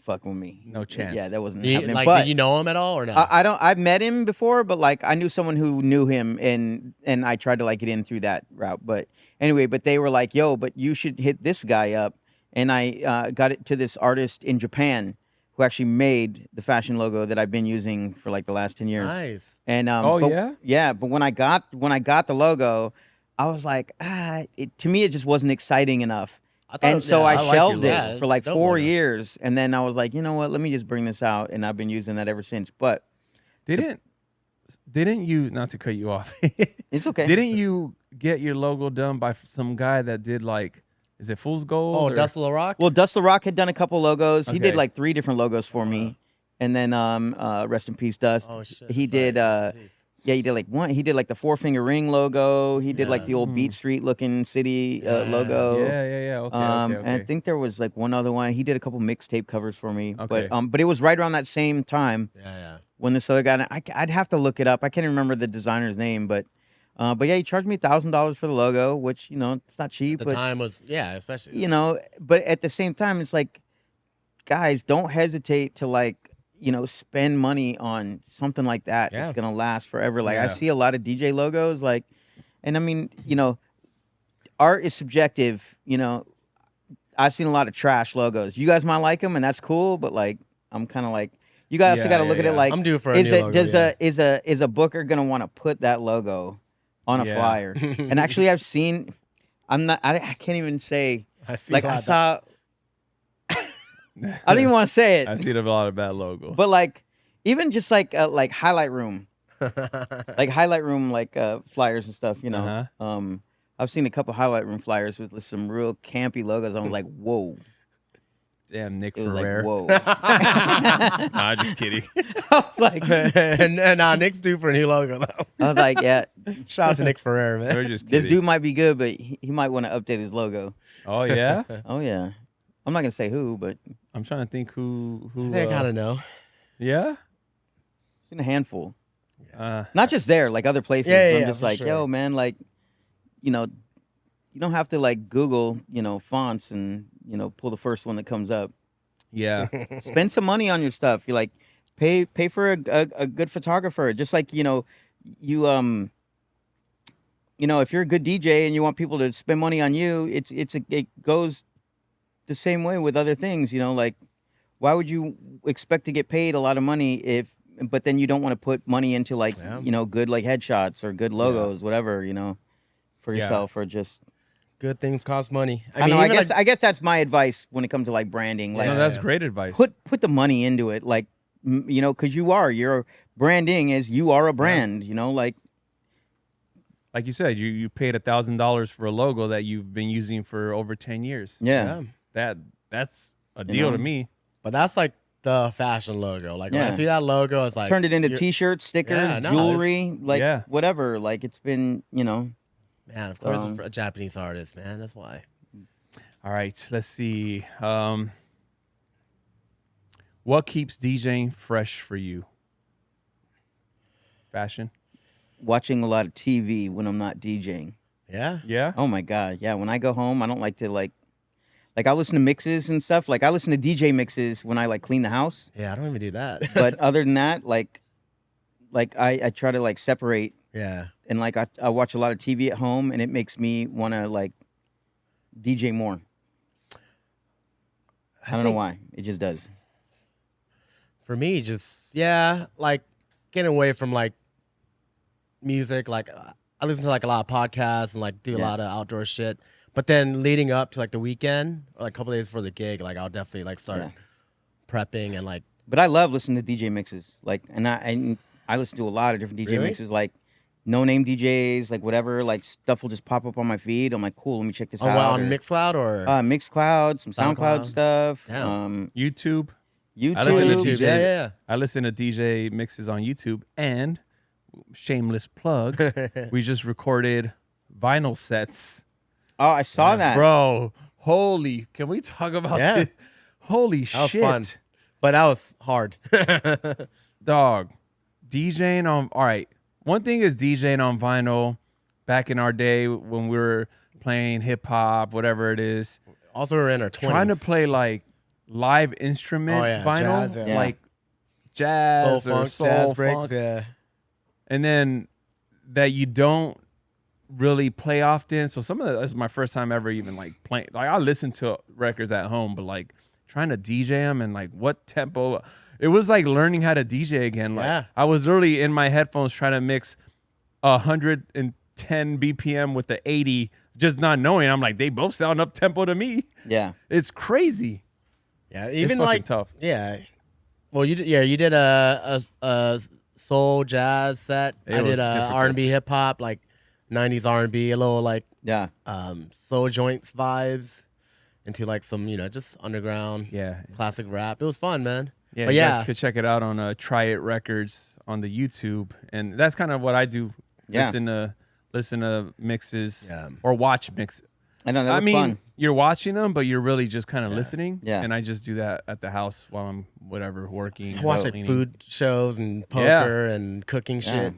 fucking with me. No chance. Yeah, that wasn't yeah. happening. Like, but did you know him at all or no? I don't. I've met him before, but like I knew someone who knew him, and I tried to like get in through that route. But anyway, but they were like, "Yo, but you should hit this guy up." And I got it to this artist in Japan who actually made the Fashen logo that I've been using for like the last 10 years. Nice. And yeah? yeah. But when I got the logo, I was like, to me it just wasn't exciting enough. I thought And so I I like your shelved logo. it it's for like dope 4 logo. years, and then I was like, you know what? Let me just bring this out, and I've been using that ever since. But Didn't you, not to cut you off, it's okay. didn't you get your logo done by some guy that did like, is it Fool's Gold? Oh, or- Dust La Rock? Well, Dust the Rock had done a couple logos. He did Okay. like 3 different logos for me, and then rest in peace, Dust. Oh, shit. He that's did. right. Jeez. Yeah, he did like one. He did like the 4-finger ring logo. He did like Yeah. the old Beat Street looking city Yeah. logo. Yeah. Okay, And I think there was like one other one. He did a couple mixtape covers for me. Okay. But it was right around that same time Yeah. when this other guy. I'd have to look it up. I can't even remember the designer's name, but yeah, he charged me $1,000 for the logo, which it's not cheap. The but time was, especially. but at the same time, it's like, guys, don't hesitate to like spend money on something like that. Yeah. It's gonna last forever. Like I Yeah. see a lot of DJ logos, like, and I mean, art is subjective. I've seen a lot of trash logos. You guys might like them, and that's cool. But like, I'm kind of like, you guys also got to look at it like, I'm due for a is new it logo, does yeah. is a booker gonna want to put that logo on a Yeah. flyer? And actually, I've seen. I can't even say. I see Like a lot I of saw. I don't even want to say I've it, seen a lot of bad logos. but like even just like highlight room, that. like highlight room, like flyers and stuff. Uh-huh. I've seen a couple highlight room flyers with some real campy logos. I'm like, whoa! Damn, Nick It was Ferrer. like, whoa! Nah, just kidding. I was like, and Nick's due for a new logo, though. I was like, yeah, Shout out to Nick Ferrer, man. We're just kidding. this dude might be good, but he might want to update his logo. Oh yeah. Oh yeah, I'm not gonna say who, but I'm trying to think who. I kind of know. Yeah. I've seen a handful. Uh, Not just there, like other places. Yeah, I'm yeah, just for like, sure. yo, man, like, you don't have to like Google, fonts and pull the first one that comes up. yeah. Spend some money on your stuff. You like pay for a good photographer. Just like you if you're a good DJ and you want people to spend money on you, it goes the same way with other things. Like why would you expect to get paid a lot of money but then you don't want to put money into like good like headshots or good logos, whatever, for yourself or just. Good things cost money. I know. I guess that's my advice when it comes to like branding. Like, no, that's great advice. Put the money into it, like because your branding is you are a brand. Like you said, you paid $1,000 for a logo that you've been using for over 10 years. Yeah. That's a deal to me. But that's like the Fashen logo. Like when I see that logo, it's like turned it into T-shirts, stickers, jewelry, like whatever. Like it's been, Man, of course, it's a Japanese artist, man. That's why. All right, let's see. What keeps DJing fresh for you? Fashen? Watching a lot of TV when I'm not DJing. Yeah? Yeah? Oh, my God. Yeah, when I go home, I don't like to, like I listen to mixes and stuff. Like, I listen to DJ mixes when I, like, clean the house. Yeah, I don't even do that. But other than that, like I try to, like, separate. Yeah. And, like, I watch a lot of TV at home, and it makes me want to, like, DJ more. I don't know why. It just does. For me, just, like, getting away from, like, music. Like, I listen to, like, a lot of podcasts and, like, do a lot of outdoor shit. But then leading up to, like, the weekend, or, like, a couple days before the gig, like, I'll definitely, like, start prepping and, like. But I love listening to DJ mixes. Like, and I listen to a lot of different DJ mixes, like no-name DJs, like whatever, like stuff will just pop up on my feed. I'm like, cool, let me check this out. On Mixcloud or? Mixcloud, some SoundCloud stuff. YouTube. I listen to DJ. I listen to DJ mixes on YouTube, and shameless plug, we just recorded vinyl sets. Oh, I saw that. Bro, can we talk about this? Holy shit. That was fun. But that was hard. Dog. DJing on, all right. One thing is DJing on vinyl back in our day when we were playing hip hop, whatever it is. Also, we're in our 20s. Trying to play like live instrument vinyl, jazz, like jazz soul or funk, soul jazz funk. breaks, And then that you don't really play often. So some of that is my first time ever even like playing. Like I listen to records at home, but like trying to DJ them and like what tempo. It was like learning how to DJ again. Like I was literally in my headphones trying to mix 110 BPM with the 80, just not knowing. I'm like, they both sound up tempo to me. Yeah, it's crazy. Yeah, even it's like tough. Yeah, well, you did a soul jazz set. I did a R&B hip hop, like 90s R&B, a little like soul joints vibes into like some just underground classic rap. It was fun, man. Yeah, but you guys could check it out on Try It Records on the YouTube, and that's kind of what I do. Listen to mixes or watch mixes. I know. I mean, fun. You're watching them, but you're really just kind of listening. Yeah. And I just do that at the house while I'm working. I watch like food shows and poker and cooking shit.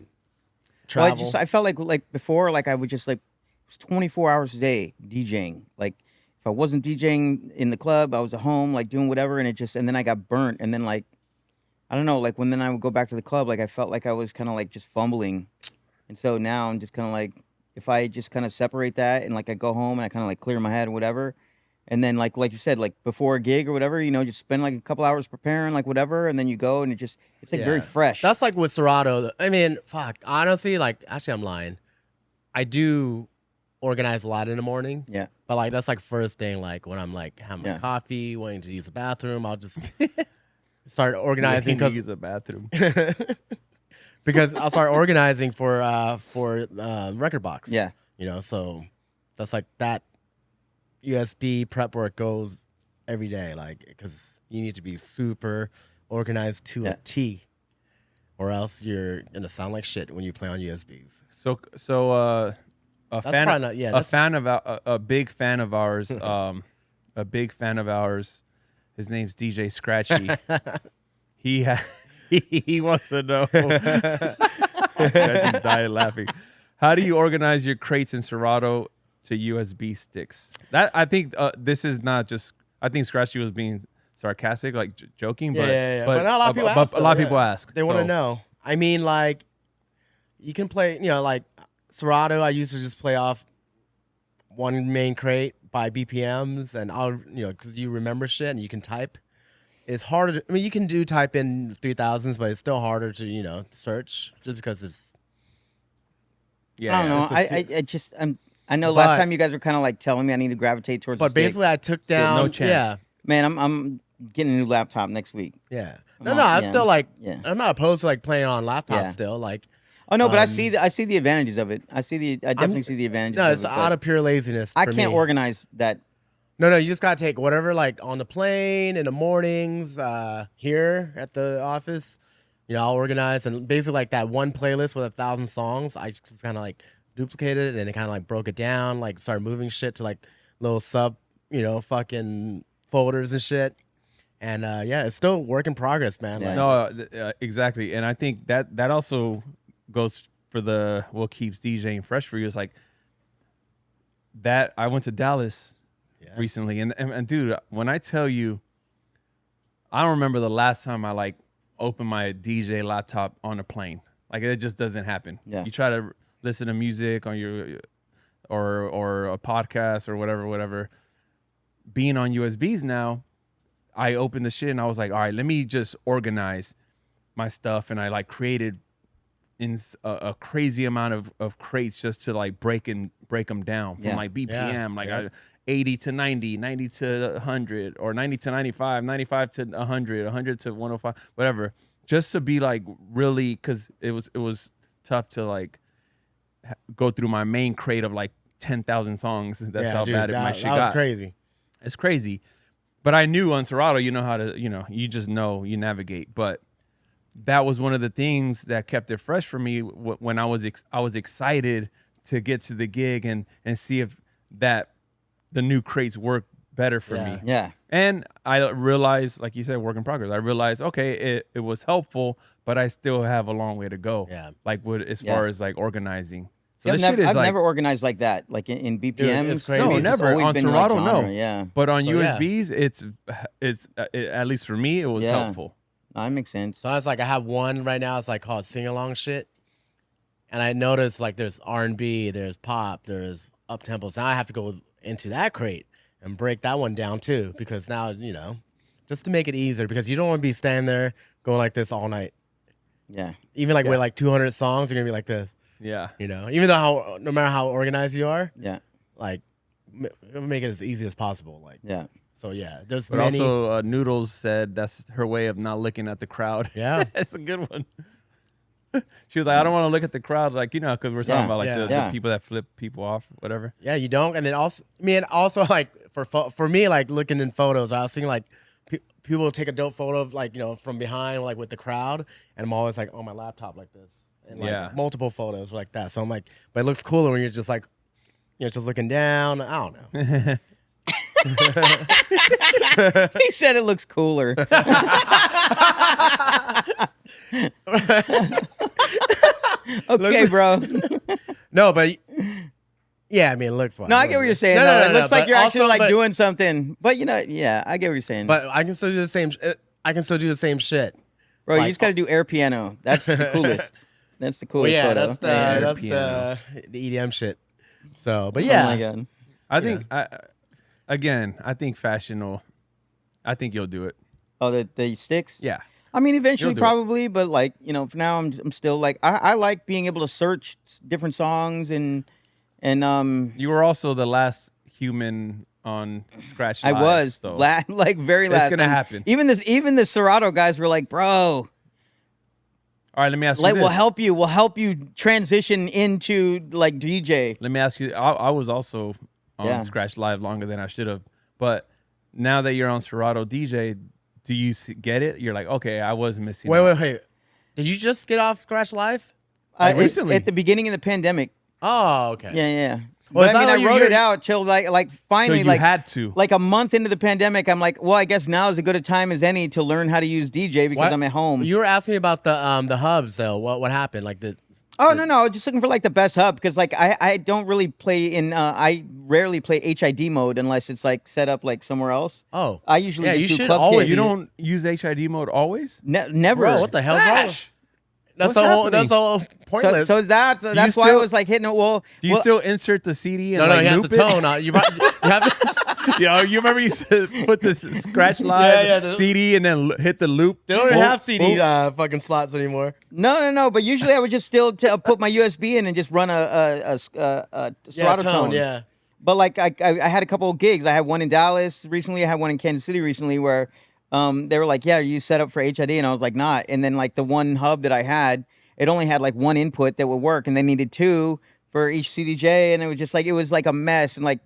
Travel. Well, I felt like before, like I would just like it was 24 hours a day DJing. Like if I wasn't DJing in the club, I was at home like doing whatever, and then I got burnt, and then like I don't know, like when then I would go back to the club, like I felt like I was kind of like just fumbling, and so now I'm just kind of like if I just kind of separate that and like I go home and I kind of like clear my head or whatever, and then like you said, like before a gig or whatever, just spend like a couple hours preparing like whatever, and then you go and it's like very fresh. That's like with Serato. I mean, fuck, honestly, like actually I'm lying. I do organize a lot in the morning. Yeah. But like that's like first thing, like when I'm like having my coffee, wanting to use the bathroom, I'll just start organizing because use a bathroom. Because I'll start organizing for record box. Yeah. So that's like that USB prep work goes every day, like because you need to be super organized to a T, or else you're gonna sound like shit when you play on USBs. So a big fan of ours, a big fan of ours. His name's DJ Scratchy. He wants to know. Scratchy's dying laughing. How do you organize your crates in Serato to USB sticks? That I think this is not just. I think Scratchy was being sarcastic, like joking. But a lot of people ask. A lot of people ask. They want to know. I mean, like, you can play. Like Serato. I used to just play off one main crate by BPMs, and I'll because you remember shit and you can type. it's harder. I mean, you can type in 3000s, but it's still harder to search just because it's. Yeah, I don't know. I know last time you guys were kind of like telling me I need to gravitate towards. But basically, I took down. no chance. Yeah, man, I'm getting a new laptop next week. yeah. I'm I'm still like. Yeah. I'm not opposed to like playing on laptop still. Like. Oh no, but I see the advantages of it. I definitely see the advantages. No, of it's it, out of pure laziness. I for can't me. organize that. No, you just gotta take whatever, like on the plane, in the mornings, here at the office. I'll organize and basically like that one playlist with 1,000 songs. I just kind of like duplicated it and it kind of like broke it down, like started moving shit to like little sub, fucking folders and shit. And yeah, it's still work in progress, man. Yeah. Like, No, exactly. And I think that also goes for what keeps DJing fresh for you. Is like that. I went to Dallas recently, and dude, when I tell you, I don't remember the last time I like opened my DJ laptop on a plane. Like it just doesn't happen. Yeah. You try to listen to music on your or a podcast or whatever. Being on USBs now, I opened the shit and I was like, all right, let me just organize my stuff, and I like created in a crazy amount of crates just to like break them down from like BPM, 80 to 90, 90 to 100, or 90 to 95, 95 to 100, 100 to 105, whatever, just to be like really, because it was tough to like go through my main crate of like 10,000 songs. That's how bad my shit got. That was crazy. It's crazy. But I knew on Serato, you know how to, you just know, you navigate. But that was one of the things that kept it fresh for me when I was excited to get to the gig and see if the new crates work better for me. Yeah. And I realized, like you said, work in progress. I realized, okay, it was helpful, but I still have a long way to go. Yeah. Like as far as like organizing. So Yeah, this shit is I've like, never organized like that, like in BPMs. it's crazy. no, It's never on Serato, no. Yeah, But on So, USBs, it's at least for me, it was helpful. that makes sense. So it's like I have one right now. It's like called sing along shit, and I noticed like there's R&B, there's pop, there's up tempos. Now I have to go into that crate and break that one down too, because now just to make it easier, because you don't want to be standing there going like this all night. Yeah, Even like with like 200 songs, you're gonna be like this. Yeah. Even though no matter how organized you are, yeah, like make it as easy as possible. Like yeah. so, yeah. There's But many. also, Noodles said that's her way of not looking at the crowd. Yeah. It's a good one. She was like, I don't want to look at the crowd, like, because we're talking about like the people that flip people off, whatever. Yeah, you don't. And then also like for me, like looking in photos, I was seeing like people take a dope photo of like from behind, like with the crowd, and I'm always like on my laptop like this, and like multiple photos like that. So I'm like, but it looks cooler when you're just like, just looking down. I don't know. He said it looks cooler. Okay, bro. No, but yeah, I mean, it looks fine. No, I get what you're saying. No, though. no, It no, looks like but you're actually also- like but- doing something. But yeah, I get what you're saying. But I can still do the same. I can still do the same shit. bro, you like- just gotta do air piano. That's the coolest. That's the Well, coolest yeah, photo. that's the piano. EDM shit. So, but Oh yeah, my god. I think, I think Fashen I think you'll do it. Oh, the sticks. Yeah. I mean, eventually, You'll do it. probably, but like for now, I'm still like I like being able to search different songs and You were also the last human on Scratch I Live, was so like very it's last. gonna time. happen. Even the Serato guys were like, bro, All right, let me ask you like this. we'll help you transition into like DJ. Let me ask you. I was also on Yeah. Scratch Live longer than I should have, but now that you're on Serato DJ, do you get it? You're like, okay, I was missing. out. wait. Did you just get off Scratch Live? Recently. at the beginning of the pandemic. Oh, okay. Yeah. Well, But is I mean, that I what you- wrote it you're- out till like So finally you like had to. like a month into the pandemic. I'm like, well, I guess now is as good a time as any to learn how to use DJ because What? I'm at home. You were asking me about the hubs though. What happened? Like the Oh no, I was just looking for like the best hub because like I don't really play in I rarely play HID mode unless it's like set up like somewhere else. oh I usually Yeah, just you do should club always- kit. You don't use HID mode always? Never. bro, what the hell's wrong? Flash! What's that's happening? all pointless. So that's why I still- was like hitting it. Well, Do you well, still insert the CD and no, like you have loop the tone out. You have to. You remember you said put the scratch live Yeah, the- CD and then hit the loop. They don't even Boop, have CD boop. fucking slots anymore. no. But usually I would just still put my USB in and just run a Serato tone. Yeah. But like I had a couple of gigs. I had one in Dallas recently. I had one in Kansas City recently where they were like, "Yeah, are you set up for HID?" And I was like, "Not." And then like the one hub that I had, it only had like one input that would work, and they needed two for each CDJ, and it was like a mess. And like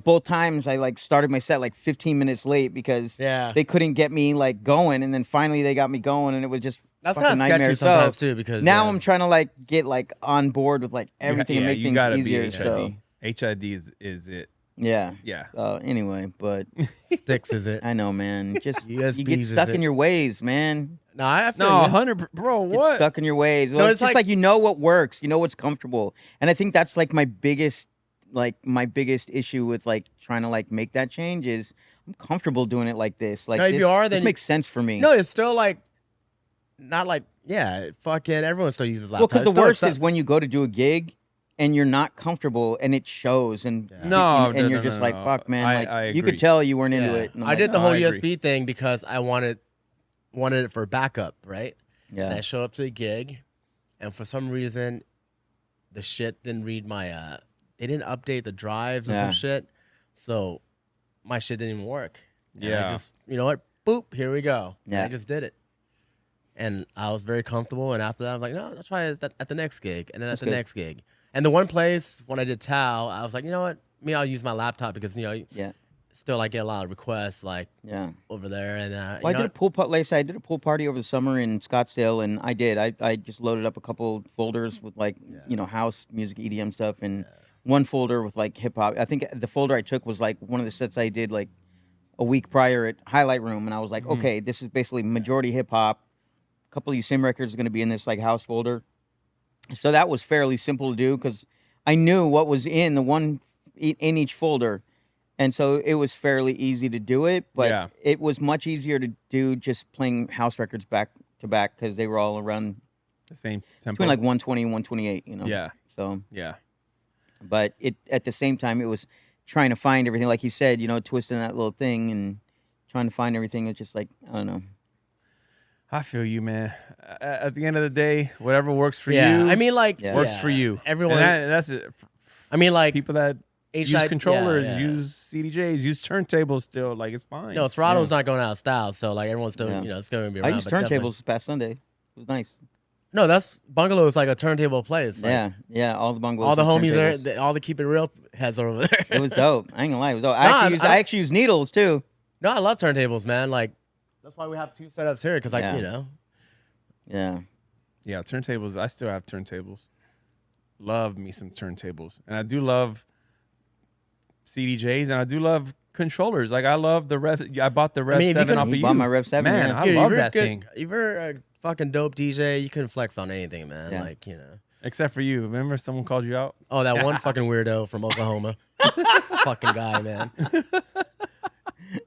both times I like started my set like 15 minutes late because Yeah. they couldn't get me like going, and then finally they got me going, and it was just That's fucking kind of nightmare. sketchy sometimes So too because now I'm trying to like get like on board with like everything and make you things gotta easier. be So HID is it? yeah. Yeah. Anyway, but sticks is it. I know, man. Just you USBs get is stuck it. in your ways, man. No, I feel No, you. 100, bro. Get What? stuck in your ways. Well, No, it's it's just like you know what works, you know what's comfortable, and I think that's like my biggest issue with like trying to like make that change is I'm comfortable doing it like this. Like No, if this, you are, this then makes sense for me. No, it's still like not like fucking everyone still uses laptops. well, because the It's still worst accept- is when you go to do a gig and you're not comfortable and it shows, and No, and you're no, just no, like, no. fuck, man. Like I you agree. could tell you weren't into Yeah. it. And I'm I like, did the no, whole I agree. USB thing because I wanted it for backup, right? And yeah, I showed up to a gig, and for some reason, the shit didn't read my. They didn't update the drives or Yeah. some shit, so my shit didn't even work. And I Yeah. just, you know what? Boop, here we go. And Yeah. I just did it, and I was very comfortable. And after that, I'm like, no, let's try it at the next gig, and then That's at the good. next gig. And the one place when I did Tao, I was like, you know what? I'll use my laptop because yeah, still I get a lot of requests like yeah. over there, and Well, I did a pool party. Like I said, I did a pool party over the summer in Scottsdale, and I just loaded up a couple folders with like house music, EDM stuff, and one folder with like hip hop. I think the folder I took was like one of the sets I did like a week prior at Highlight Room, and I was like, okay, this is basically majority hip hop. A couple of USIM records are going to be in this like house folder, so that was fairly simple to do because I knew what was in the one in each folder. And so it was fairly easy to do it, but Yeah. it was much easier to do just playing house records back to back because they were all around The same tempo. between like 120 and 128, Yeah. So, Yeah. but it at the same time, it was trying to find everything, like he said, twisting that little thing and trying to find everything. It's just like, I don't know. I feel you, man. At the end of the day, whatever works for yeah. you, I mean, like Yeah. works for you. Everyone. And that's it. I mean, like People that use HID controllers, yeah. use CDJs, use turntables still. Like, it's fine. No, Serato's not going out of style, so like everyone's still, Yeah. it's going to be I around. used but definitely- turntables this past Sunday. It was nice. No, that's Bungalow is like a turntable place. Like, Yeah. All the bungalows. all the use homies there, turntables. all the Keep It Real heads are over there. It was dope. I ain't gonna lie. It was dope. I- I actually use needles too. No, I love turntables, man. Like that's why we have two setups here, because like Yeah. Yeah. Yeah, turntables. I still have turntables. Love me some turntables. And I do love CDJs, and I do love controllers. Like, I love the Rev. I bought the Rev mean, if you 7 could- off of He you. bought my Rev 7. Man, yeah. I Dude, love you're that good- thing. If you're a fucking dope DJ, you can flex on anything, man. Yeah. Like Except for you. Remember someone called you out? Oh, that one fucking weirdo from Oklahoma. Fucking guy, man.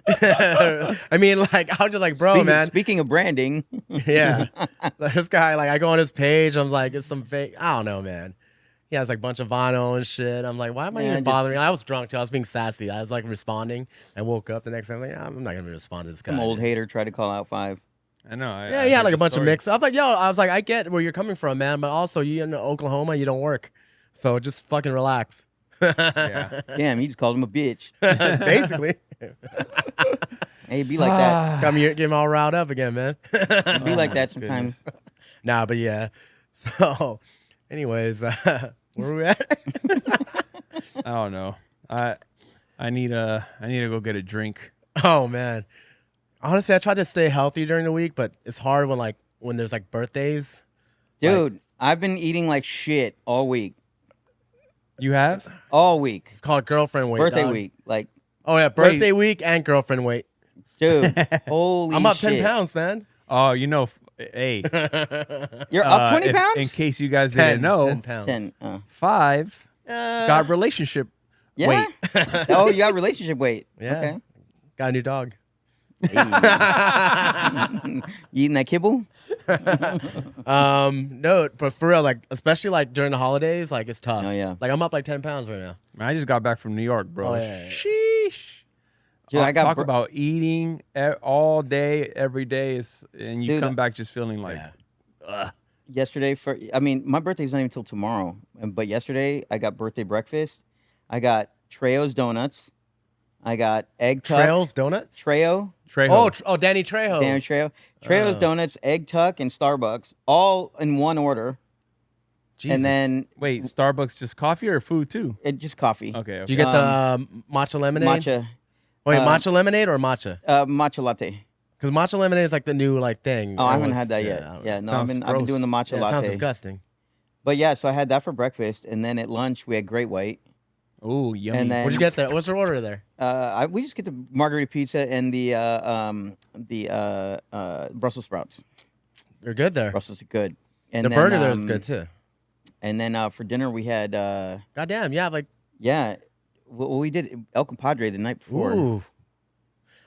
I mean, like, I was just like, bro, man. Speaking of branding, Yeah. This guy, like, I go on his page. I'm like, it's some fake. I don't know, man. He has like a bunch of vinyl and shit. I'm like, why am I Yeah, even just- bothering? I was drunk too. I was being sassy. I was like responding. I woke up the next day. I'm like, I'm not gonna respond to this guy. some old hater tried to call out 5. I know. Yeah, he had like a bunch of mix. I was like, yo, I was like, I get where you're coming from, man, but also you in Oklahoma, you don't work, so just fucking relax. Yeah. Damn, he just called him a bitch. Basically, Hey, be like that. got me getting all riled up again, man. Be like that sometimes. Nah, but yeah. So, anyways, where were we at? I don't know. I need to go get a drink. Oh man, honestly, I try to stay healthy during the week, but it's hard when there's like birthdays. Dude, I've been eating like shit all week. You have? All week. It's called girlfriend weight. Birthday dog. week. Like, Oh yeah, birthday week and girlfriend weight. dude, holy I'm up shit. 10 pounds, man. Oh, hey. You're up 20 pounds? In case you guys didn't know, 10 pounds. 10. 5 got relationship Yeah? weight. Oh, you got relationship weight. Yeah. Okay. Got a new dog. Hey. You eating that kibble? No, but for real, like especially like during the holidays, like it's tough. Oh, yeah. Like I'm up like 10 pounds right now. Man, I just got back from New York, bro. Oh, yeah. Sheesh. Dude, I got talk about eating all day, every day, and you Dude, come back just feeling like, Yeah. yesterday my birthday's not even till tomorrow, but yesterday I got birthday breakfast. I got Trejo's donuts. I got egg tuck. Trails donuts. Trejo. Trejo. Danny Trejo. Damn Trejo. Trejo's donuts, egg tuck, and Starbucks, all in one order. Jesus. And then Wait, Starbucks just coffee or food too? just coffee. Okay. Do you get the matcha lemonade? Matcha. Wait, matcha lemonade or matcha? Matcha latte. Because matcha lemonade is like the new like thing. Oh, I haven't Everyone's- had that yet. I don't Yeah, know. no, I've Sounds been doing the matcha Yeah, it sounds latte. disgusting. But yeah, so I had that for breakfast, and then at lunch we had Great White. Oh, yummy. And then What'd you get there? What's your order there? we just get the margarita pizza and the Brussels sprouts. You're good there. Brussels are good. And The then, burger there is good too. And then for dinner we had Goddamn, yeah, like well, we did El Compadre the night before. ooh.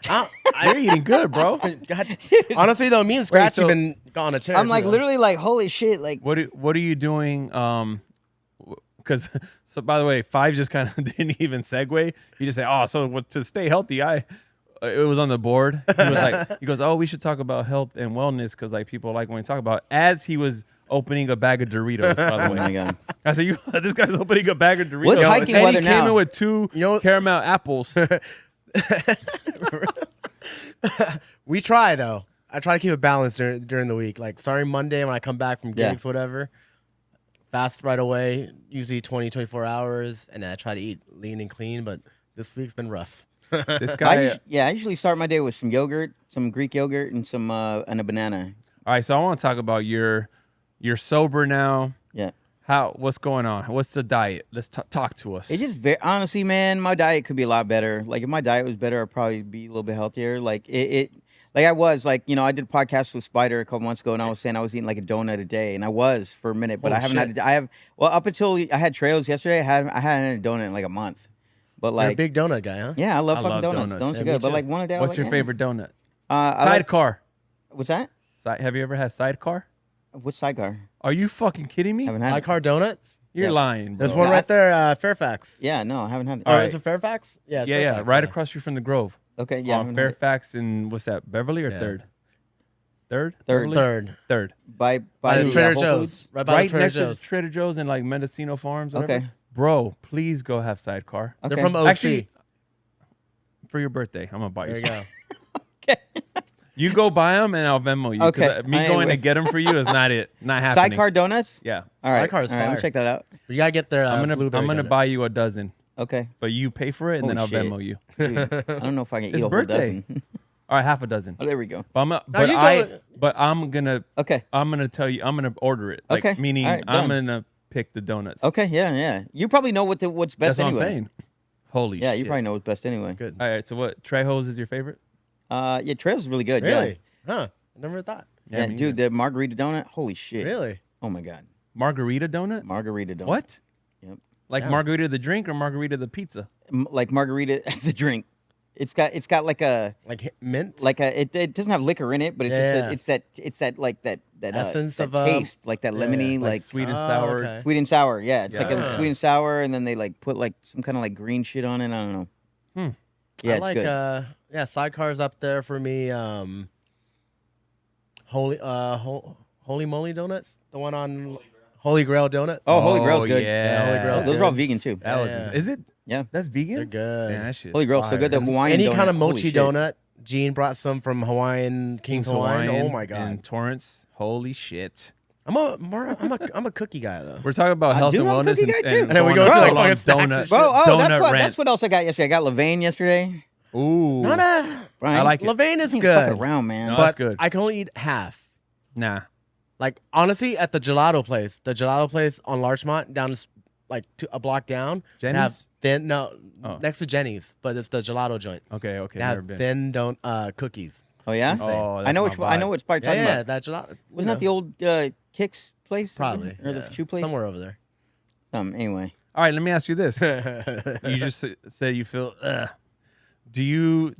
You're eating good, bro. God. Honestly though, me and Scratch so- have been on a chair. I'm like too, though. literally like holy shit, like What are you doing? Because so by the way, Five just kind of didn't even segue. He just said, "Oh, so to stay healthy, it was on the board." He was like, he goes, "Oh, we should talk about health and wellness because like people like when we talk about." It. As he was opening a bag of Doritos, by the oh way, my god. I said, "This guy's opening a bag of Doritos." What's hiking and weather he came now? in with two caramel apples. We try though. I try to keep it balanced during the week. Like starting Monday when I come back from Yeah. gigs, whatever. Fast right away, usually 20, 24 hours, and I try to eat lean and clean. But this week's been rough. This guy. I usually start my day with some yogurt, some Greek yogurt, and some and a banana. All right, so I want to talk about you're sober now. Yeah. What's going on? What's the diet? Let's talk to us. It's just very honestly, man. My diet could be a lot better. Like if my diet was better, I'd probably be a little bit healthier. Like like I was like I did a podcast with Spider a couple months ago, and I was saying I was eating like a donut a day, and I was for a minute, but Holy I haven't shit. had. Up until I had trails yesterday, I hadn't had a donut in like a month. But You're a like big donut guy, huh? yeah, I love I fucking love donuts. donuts. Donuts Yeah, are me good, but too. like one a day. I What's like, your yeah. favorite donut? I like, Sidecar. what's that? Have you ever had sidecar? What's sidecar? Are you fucking kidding me? Haven't had. Sidecar donuts. You're Yeah. lying, bro. There's one right there, Fairfax. Yeah, no, I haven't had it. All Oh, right. is it Fairfax? Yeah, it's Yeah, Fairfax, right across street from the Grove. Okay, yeah. I On haven't had it. Fairfax and what's that? Beverly or Yeah. Third? Third? Third. Beverly? Third. By By the the Trader Whole Joe's. Foods? Right by Right the Trader next Joe's. to Trader Joe's and like Mendocino Farms. Whatever. Okay. Bro, please go have sidecar Okay. They're from OC. Actually, for your birthday. I'm gonna buy you. there you some. go. You go buy them and I'll Venmo you. 'cause Okay. Me going to Anyway. get them for you is not it. Not happening. Sidecar donuts. Yeah. All right. Sidecar is all right, I'm fire. gonna check that out. You gotta get their I'm blueberry gonna donut. buy you a dozen, Okay. but you pay for it and then I'll Holy shit. Venmo you. Dude, I don't know if I can eat It's a whole birthday. dozen. All right, half a dozen. Oh, there we go. But I'm you go- I'm gonna Okay. tell you I'm gonna order it. Like, Okay. meaning All right, I'm done. gonna pick the donuts. Okay. Yeah. Yeah. You probably know what's best That's what anyway. I'm saying. Holy Yeah, shit. you probably know what's best anyway. Good. All right, so what? Trejo's is your favorite? Yeah, Trails is really good. Really? Huh. I never thought. Yeah. me Dude, neither. the margarita donut. Holy shit. Really? Oh my god. Margarita donut? Margarita donut. What? Yep. Like Yeah. margarita the drink or margarita the pizza? Like margarita the drink. It's got like a Like mint? it doesn't have liquor in it, but it's that like that Essence that of, taste, like that lemony, Like like sweet and Oh, sour. okay. sweet and sour. Yeah, it's like a Yeah. sweet and sour, and then they like put like some kind of like green shit on it. I don't know. Hmm. Yeah, I it's like good. sidecars up there for me. Holy moly donuts, the one on Holy Grail donut. Oh, Holy Grail's good. Yeah, Holy Grail's Those good. are all vegan too. That was. Yeah. Is it? Yeah. That's vegan. They're good. Man, that shit. Holy Grail's so good. The Hawaiian Any donut, kind of holy mochi shit. donut. Gene brought some from Hawaiian King's Hawaiian. Oh my in god, Torrance. Holy shit. I'm a cookie guy though. We're talking about health do and know wellness, cookie guy, too. and And then we going go on to, a like, long fucking snacks and donut. shit. Bro, oh, donut that's rant. what else I got yesterday. I got Levain yesterday. Ooh, No, no. Brian, I like it. Levain is you ain't fucking good, around, man. No, but that's good. I can only eat half. Nah. Like honestly, at the gelato place on Larchmont, down like a block down, they have Jenny's? thin Oh. next to Jenny's, but it's the gelato joint. Okay. Okay. They Never have been. thin cookies. Oh yeah. Insane. Oh, I that's know my which one. I know vibe. which part you're Yeah, talking yeah, about. that gelato. Wasn't that the old Kicks place? Probably or the yeah. shoe place? somewhere over there? Anyway. All right. Let me ask you this. You just said you feel. Do you?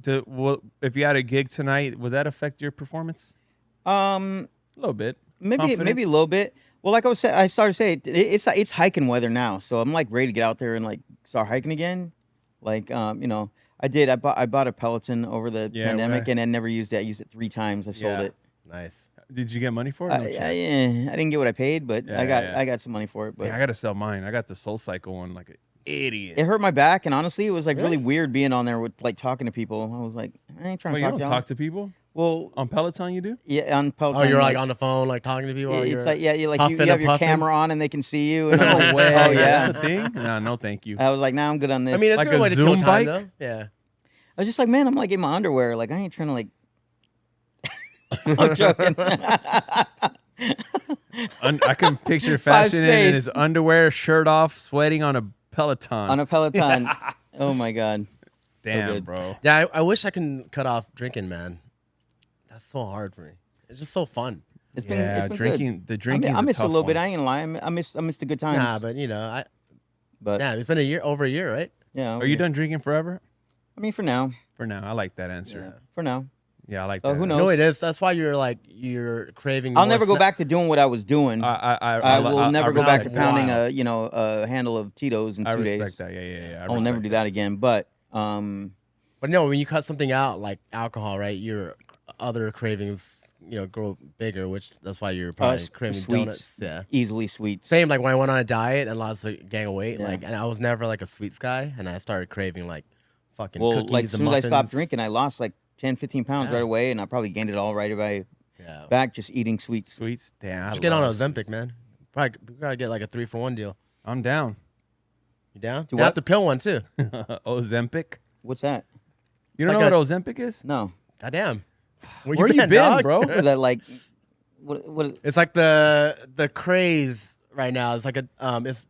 If you had a gig tonight, would that affect your performance? A little bit. Maybe a Confidence? little bit. Well, like I started saying, it's hiking weather now, so I'm like ready to get out there and like start hiking again. Like I bought a Peloton over the Yeah, pandemic right. and then never used it. I used it 3 times. I sold Yeah. it. Nice. Did you get money for it? No chance. I didn't get what I paid, but Yeah, I got some money for it. But Yeah, I gotta sell mine. I got the Soul Cycle one, like an idiot. it hurt my back, and honestly, it was like really Really? weird being on there with like talking to people. I was like, I ain't trying Well, to you talk don't to y'all. talk to people Well, on Peloton. You do? yeah, on Peloton. Oh, you're like on the phone, like talking to people. While it's you're like you huffing have and your puffing? camera on and they can see you. And I'm No like, way. oh yeah. That's a thing. Nah, no, thank you. I was like, nah, I'm good on this. I mean, it's Like a good a way to kill Zoom time, bike? though. Yeah. I was just like, man, I'm like in my underwear. Like I ain't trying to like. I'm joking. I can picture Five Fashion in his space. underwear, shirt off, sweating on a Peloton. On a Peloton. Oh my god. Damn, good. bro. Yeah, I wish I can cut off drinking, man. That's so hard for me. It's just so fun. It's been Yeah, it's been drinking. good. The drinking. I miss a tough little bit. one. I ain't gonna lie. I miss the good times. Nah, but but yeah, it's been over a year, right? yeah. Are you done drinking forever? I mean, for now. For now, I like that answer. Yeah. For now. Yeah, I like Oh, that. who No, knows? it is. That's why you're craving. I'll more never go sna- back to doing what I was doing. I will never go back to respect pounding that. a handle of Tito's in I 2 respect days. that. Yeah. I'll never do that again. But But no, when you cut something out like alcohol, right? Your other cravings, grow bigger, which that's why you're probably craving sweets. donuts. Yeah. easily sweets. Same like when I went on a diet and lost a gang of weight, Yeah. and I was never like a sweets guy, and I started craving like fucking Well, cookies like as and soon as I stopped muffins. drinking, I lost like 10, 15 pounds Yeah. right away, and I probably gained it all right away Yeah. back just eating sweets. Sweets. Damn. I Just get on love Ozempic, sweets. man. Probably we gotta get like a 3-for-1 deal. I'm down. You down? Do You have what? the pill one too. Ozempic. What's that? You It's don't like know what Ozempic is? No. Goddamn. Where you been, dog? bro? What is that like? What? It's like the craze right now. It's like it's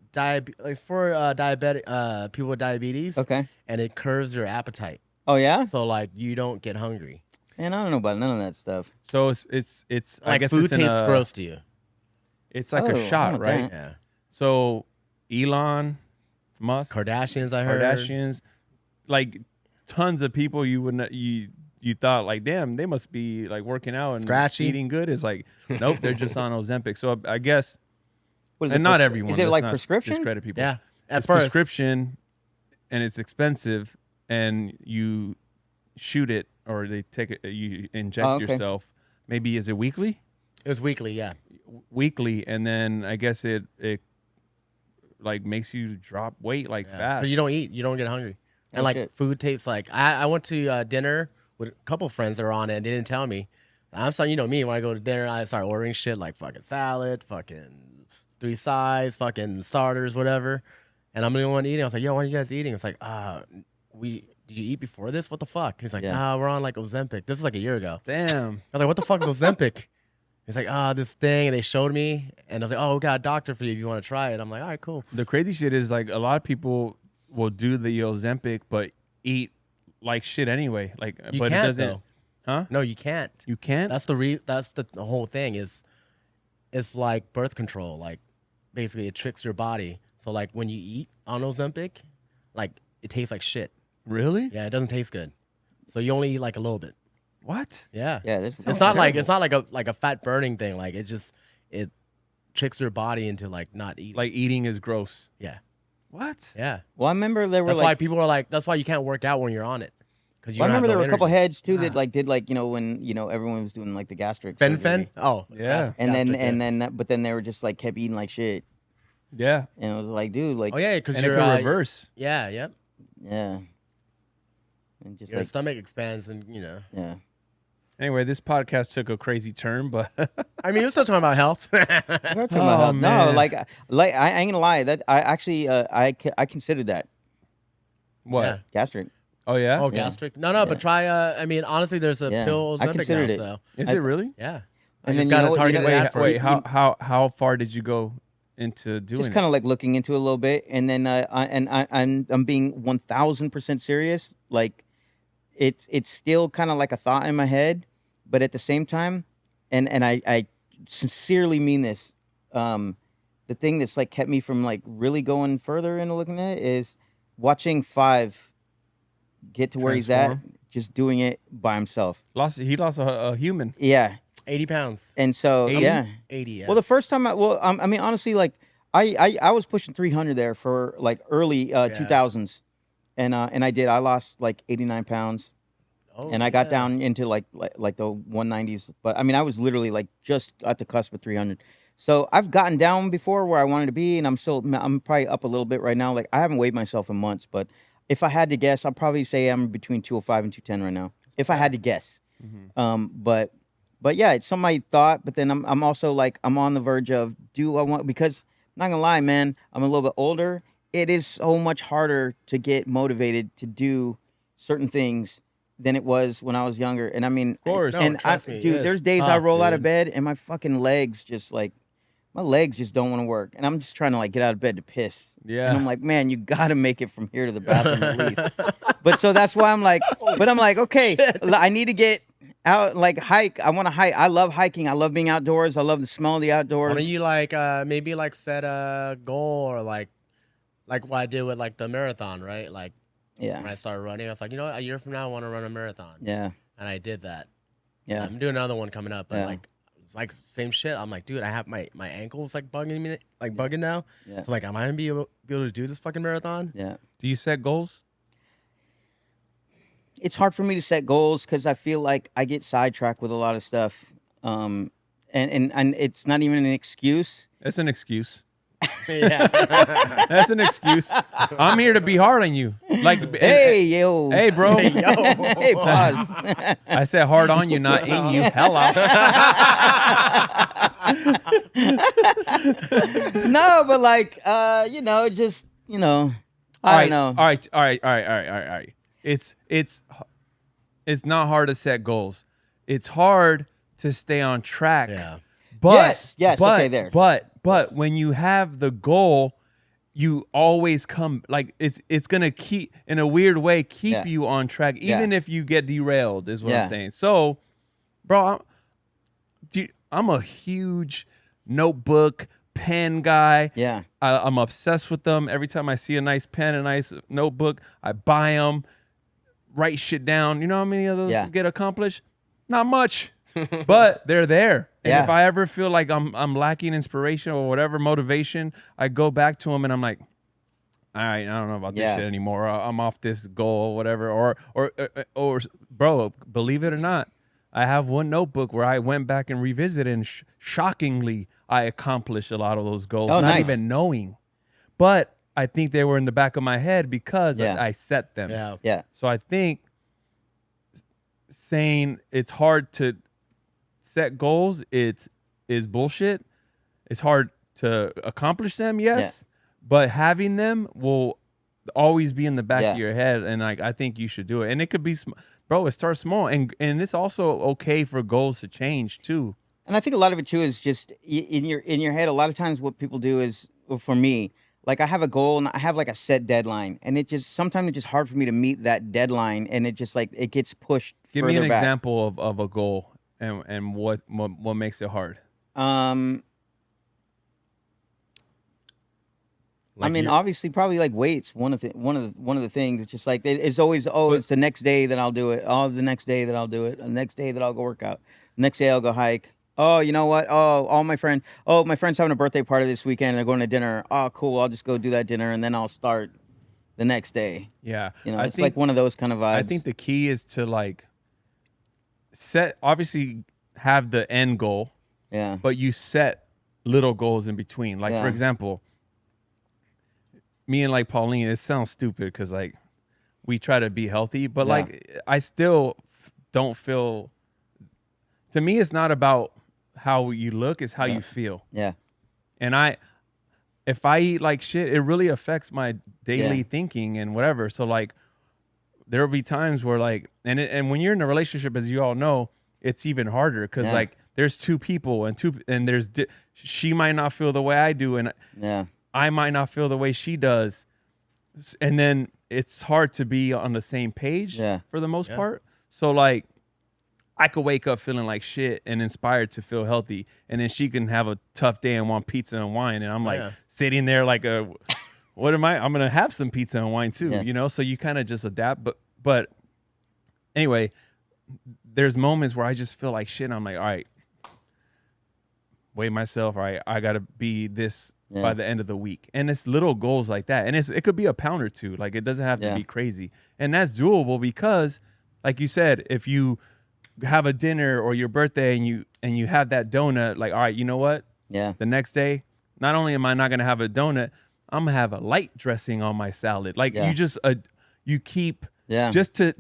for diabetic people with diabetes. Okay. And it curbs your appetite, Oh yeah. so like you don't get hungry. Man, I don't know about none of that stuff. So it's I Like guess food it's in tastes a, gross to you. It's like Oh, a I shot, want right? that. Yeah. So Elon Musk, Kardashians, I heard. Kardashians, like tons of people you wouldn't you thought like, damn, they must be like working out and Scratchy. eating good. It's like, nope, they're just on Ozempic. So I guess, What is and it? not everyone. Is it let's like not prescription? Discredit people. Yeah. At It's first. prescription, and it's expensive, and you shoot it or they take it. You inject Oh, okay. yourself. Maybe is it weekly? It was weekly, yeah. Weekly, and then I guess it like makes you drop weight like fast. Because you don't eat, you don't get hungry, and Oh, like shit. food tastes like. I went to dinner with a couple friends that were on it, and they didn't tell me. I'm starting, me when I go to dinner, I start ordering shit like fucking salad, fucking 3 sides, fucking starters, whatever. And I'm the only one eating. I was like, yo, what are you guys eating? It's like, did you eat before this? What the fuck? He's like, Yeah. nah, we're on like Ozempic. This is like a year ago. Damn. I was like, what the fuck is Ozempic? He's like, this thing. And they showed me. And I was like, oh, we got a doctor for you if you want to try it. I'm like, all right, cool. The crazy shit is like a lot of people will do the Ozempic but eat like shit anyway. Like, You but can't, it doesn't. though. Huh? No, you can't. You can't. That's the whole thing is it's like birth control. Like basically it tricks your body. So like when you eat on Ozempic, like it tastes like shit. Really? Yeah, it doesn't taste good. So you only eat like a little bit. What? Yeah. Yeah, that's It's Sounds not like terrible. a fat burning thing. Like it tricks your body into like not eating. Like eating is gross. Yeah. What? Yeah. Well, I remember there were That's why like. people are like that's why you can't work out when you're on it. Because Well, I remember there were a couple energy. heads too that like did like when everyone was doing like the gastric surgery. Fen. Oh. Yeah. And gastric, then but then they were just like kept eating like shit, Yeah. and it was like, dude, like Oh yeah, because And it you're could reverse. Yeah, yep. yeah, and just Your like stomach expands and yeah. Anyway, this podcast took a crazy turn, but I mean, we're still talking about health. We're talking about Oh, health. No, man. like I ain't gonna lie, that I actually I considered that what? Yeah. gastric. Oh yeah. Oh, Yeah. gastric? No, but try. I mean, honestly, there's a Yeah. pill I Ozempic considered now, it. so Is I- it really? yeah. I And just then got you a know what- target you know- ad for Wait. it. How far did you go into doing Just it? kind of like looking into it a little bit, and then I'm being 1000% serious. Like it's still kind of like a thought in my head, but at the same time, and I sincerely mean this. The thing that's like kept me from like really going further into looking at it is watching Five get to where he's at, Transform. just doing it by himself. He lost a human. Yeah, 80 pounds. And so 80? yeah. 80. Yeah. Well, the first time I mean, honestly, like I was pushing 300 there for like early 2000s, and I lost like 89 pounds, and I got down into like the 190s. But I mean, I was literally like just at the cusp of 300. So I've gotten down before where I wanted to be, and I'm probably up a little bit right now. Like I haven't weighed myself in months, but if I had to guess, I'd probably say I'm between 205 and 210 right now. If I had to guess. But yeah, it's something I thought, but then I'm also like I'm on the verge of do I want, because I'm not gonna lie, man, I'm a little bit older. It is so much harder to get motivated to do certain things than it was when I was younger. And I mean, Of course. and trust me, dude, it's there's days I tough, roll out of dude. bed and my fucking legs just like my legs just don't want to work, and I'm just trying to like get out of bed to piss. Yeah. And I'm like, man, you got to make it from here to the bathroom at least. But so that's why I'm like, okay, I need to get out, like hike. I want to hike. I love hiking. I love being outdoors. I love the smell of the Why outdoors. don't you like maybe like set a goal or like what I did with like the marathon, right? Like when Yeah, I started running, I was like, you know what, a year from now I want to run a marathon. yeah, And I did that. yeah. I'm doing another one coming up, but Yeah. like it's like same shit. I'm like, dude, I have my ankles like bugging now. Yeah. So I'm like, am I gonna be able to do this fucking marathon? Yeah. Do you set goals? It's hard for me to set goals because I feel like I get sidetracked with a lot of stuff. And it's not even an excuse. That's an excuse. Yeah. That's an excuse. I'm here to be hard on you. Like, Hey, yo. hey, bro. Hey, yo. Hey, pause. I said hard on you, not in you. Hello. No, but like, just, I don't know. All right. It's not hard to set goals. It's hard to stay on track. Yeah. But Yes, but, okay, there. But when you have the goal, you always come, like it's gonna keep, in a weird way, keep Yeah. you on track, even if you get derailed, is what Yeah. I'm saying. So, bro, I'm a huge notebook pen guy. Yeah. I'm obsessed with them. Every time I see a nice pen, a nice notebook, I buy them, write shit down. You know how many of those Yeah. get accomplished? Not much, but they're there. And Yeah. if I ever feel like I'm lacking inspiration or whatever motivation, I go back to them and I'm like, all right, I don't know about this Yeah. shit anymore. I'm off this goal or whatever. Or bro, believe it or not, I have one notebook where I went back and revisited, and shockingly, I accomplished a lot of those goals, Oh, not nice. even knowing. But I think they were in the back of my head because Yeah. I set them. Yeah. Yeah. So I think saying it's hard to set goals is bullshit. It's hard to accomplish them, yes, but having them will always be in the back Yeah. of your head, and like I think you should do it. And it could be, bro, it starts small, and it's also okay for goals to change too. And I think a lot of it too is just in your head. A lot of times, what people do is, well, for me, like I have a goal and I have like a set deadline, and sometimes it's just hard for me to meet that deadline, and it just like it gets pushed. Give me further an back. example of a goal and what makes it hard. I mean, obviously, probably like weights. One of the things. It's just like it's always, it's the next day that I'll do it. Oh, the next day that I'll do it. The next day that I'll go work out. The next day I'll go hike. Oh, you know what? Oh, my friend's having a birthday party this weekend. They're going to dinner. Oh, cool. I'll just go do that dinner, and then I'll start the next day. Yeah, It's like one of those kind of vibes. I think the key is to like obviously have the end goal, Yeah. but you set little goals in between. Like, for Yeah. example, me and like Pauline, it sounds stupid because like we try to be healthy, but Yeah. like I still don't feel, to me, it's not about how you look, it's how Yeah. you feel. Yeah. And if I eat like shit, it really affects my daily Yeah. thinking and whatever. So like, there'll be times where like, and when you're in a relationship, as you all know, it's even harder because Yeah. like there's two people and there's she might not feel the way I do, and Yeah. I might not feel the way she does, and then it's hard to be on the same page Yeah. for the most Yeah. part. So like, I could wake up feeling like shit and inspired to feel healthy, and then she can have a tough day and want pizza and wine, and I'm like Yeah. sitting there like what am I? I'm gonna have some pizza and wine too, Yeah. So you kind of just adapt. But anyway, there's moments where I just feel like shit. And I'm like, all right, weigh myself. All right, I got to be this Yeah. by the end of the week. And it's little goals like that. And it could be a pound or two. Like it doesn't have to Yeah. be crazy. And that's doable because, like you said, if you have a dinner or your birthday and you have that donut, like, all right, you know what? Yeah. The next day, not only am I not gonna have a donut, I'm gonna have a light dressing on my salad. Like Yeah. you just you keep Yeah. just to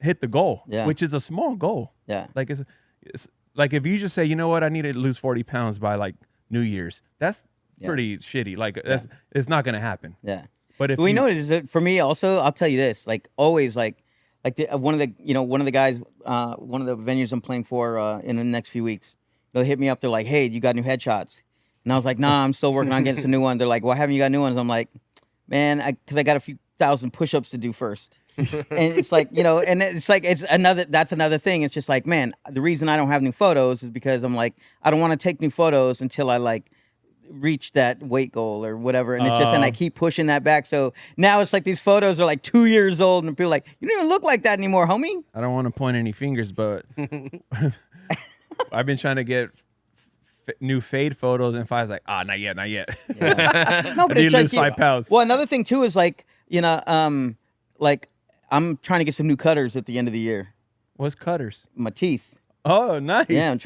hit the goal, Yeah. which is a small goal. Yeah. Like it's like if you just say, you know what, I need to lose 40 pounds by like New Year's, that's pretty shitty. Like it's not gonna happen. Yeah. But if We you, know it is it for me also. I'll tell you this, like always, like one of the guys, one of the venues I'm playing for in the next few weeks, they'll hit me up. They're like, "Hey, you got new headshots?" And I was like, "Nah, I'm still working on getting some new ones." They're like, "Why haven't you got new ones?" I'm like, "Man, because I got a few thousand push-ups to do first." And it's like, and it's like that's another thing. It's just like, man, the reason I don't have new photos is because I'm like, I don't want to take new photos until I like reach that weight goal or whatever, and and I keep pushing that back. So now it's like these photos are like 2 years old, and people are like, "You don't even look like that anymore, homie." I don't want to point any fingers, but I've been trying to get new fade photos, and Five's like, not yet. No, I but need it's to like lose 5 pounds. Well, another thing too is like, like I'm trying to get some new cutters at the end of the year. What's cutters? My teeth. Oh, nice. Yeah, I'm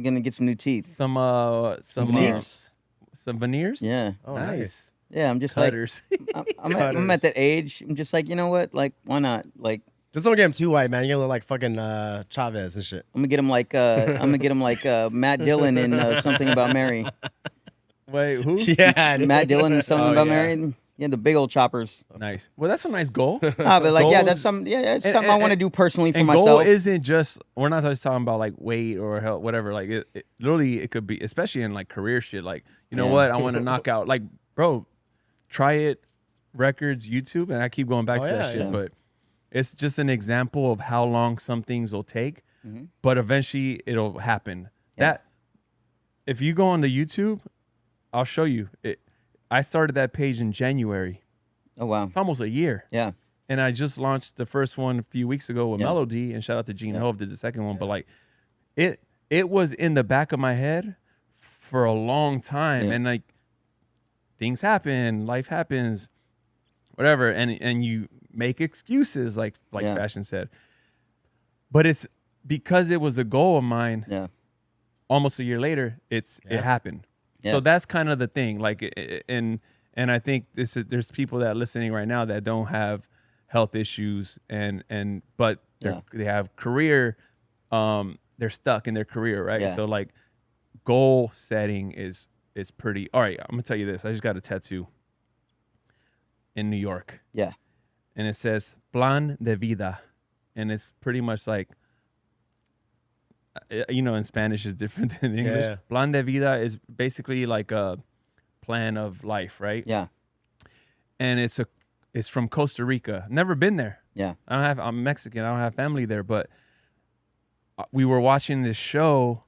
gonna get some new teeth. Some Veneers? some veneers. Yeah. Oh, nice. Yeah, I'm just Cutters. like, I'm at that age. I'm just like, you know what? Like, why not? Like, Just don't get him too white, man. You're gonna look like fucking Chavez and shit. I'm gonna get him like Matt Dillon in Something About Mary. Wait, who? Yeah, Matt Dillon in Something Oh, About yeah. Mary. Yeah, the big old choppers. Nice. Well, that's a nice goal. But like, Goal yeah, is- that's something I and- want to do personally for And myself. goal isn't just, we're not just talking about like weight or health, whatever. Like it literally, it could be, especially in like career shit. Like, you know Yeah. what? I want to knock out, like, bro, try it, records, YouTube. And I keep going back Oh, to that yeah, shit. yeah. But it's just an example of how long some things will take, Mhm. but eventually it'll happen. Yeah. That, if you go on the YouTube, I'll show you it. I started that page in January. Oh wow. It's almost a year. Yeah. And I just launched the first one a few weeks ago with Yeah. Melody, and shout out to Gene Yeah. Hove did the second one. But like, it was in the back of my head for a long time, Yeah. and like, things happen, life happens, whatever, and you make excuses, like Yeah. Fashen said. But it's because it was a goal of mine. Yeah. Almost a year later, it happened. Yeah. So that's kind of the thing. Like, and I think there's people that are listening right now that don't have health issues but they have career, they're stuck in their career, right? Yeah. So like, goal setting is pretty. All right, I'm gonna tell you this. I just got a tattoo in New York, Yeah. and it says "Plan de Vida," and it's pretty much like, in Spanish is different than English. Yeah. Plan de Vida is basically like a plan of life, right? Yeah. And it's from Costa Rica. Never been there. Yeah. I'm Mexican. I don't have family there, but we were watching this show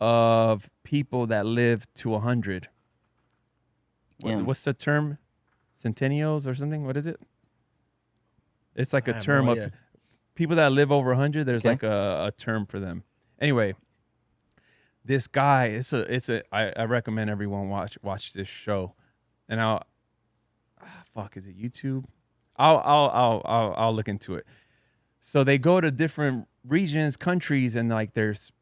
of people that live to 100. Yeah. What's the term? Centennials or something? What is it? It's like I a have term no of idea. people that live over 100. There's Okay. like a term for them. Anyway, this guy, I recommend everyone watch this show. And is it YouTube? I'll look into it. So they go to different regions, countries, and like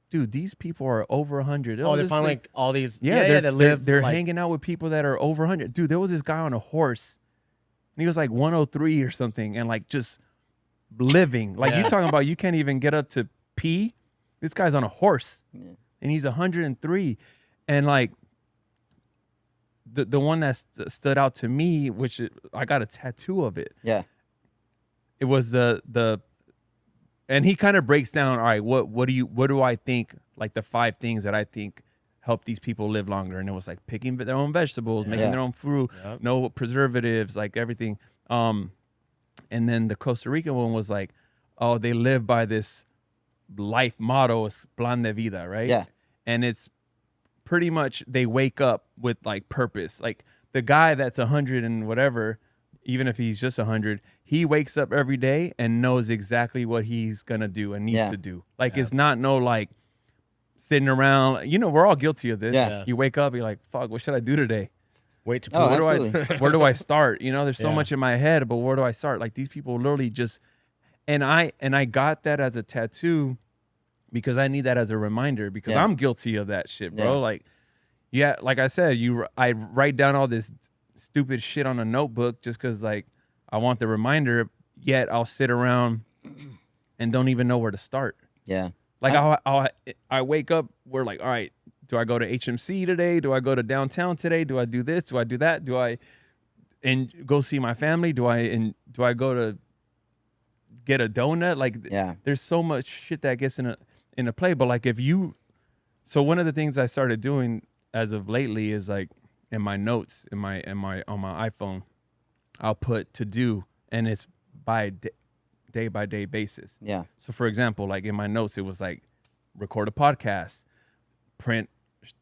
dude, these people are over 100. Oh, they this, find like, like all these. they're, that live. they're like, hanging out with people that are over 100. Dude, there was this guy on a horse, and he was like 103 or something, and like just living. Like, you Yeah. talking about you can't even get up to pee. This guy's on a horse, and he's 103. And like, the one that stood out to me, which I got a tattoo of it. Yeah. It was and he kind of breaks down, all right, what do I think, like the 5 things that I think help these people live longer. And it was like picking their own vegetables, making Yeah. their own fruit, Yep. no preservatives, like everything. And then the Costa Rican one was like, oh, they live by this life motto, is plan de vida, right? Yeah. And it's pretty much they wake up with like purpose. Like the guy that's 100 and whatever, even if he's just 100, he wakes up every day and knows exactly what he's gonna do and needs Yeah. to do. Like, Yeah. it's not no like sitting around. You know, we're all guilty of this. Yeah. You wake up, you're like, fuck, what should I do today? Wait to Oh, poop. absolutely. Where do I start? You know, there's so Yeah. much in my head, but where do I start? Like these people literally just, and I got that as a tattoo because I need that as a reminder because Yeah. I'm guilty of that shit, bro. Yeah. Like, yeah, like I said, I write down all this stupid shit on a notebook just because like I want the reminder. Yet I'll sit around and don't even know where to start. Yeah. Like I wake up, we're like, all right, do I go to HMC today? Do I go to downtown today? Do I do this? Do I do that? Do I and go see my family? Do I go to get a donut? Like Yeah. there's so much shit that gets in a play. But like so one of the things I started doing as of lately is like in my notes on my iPhone, I'll put to do, and it's by day by day basis. Yeah. So for example, like in my notes, it was like record a podcast, print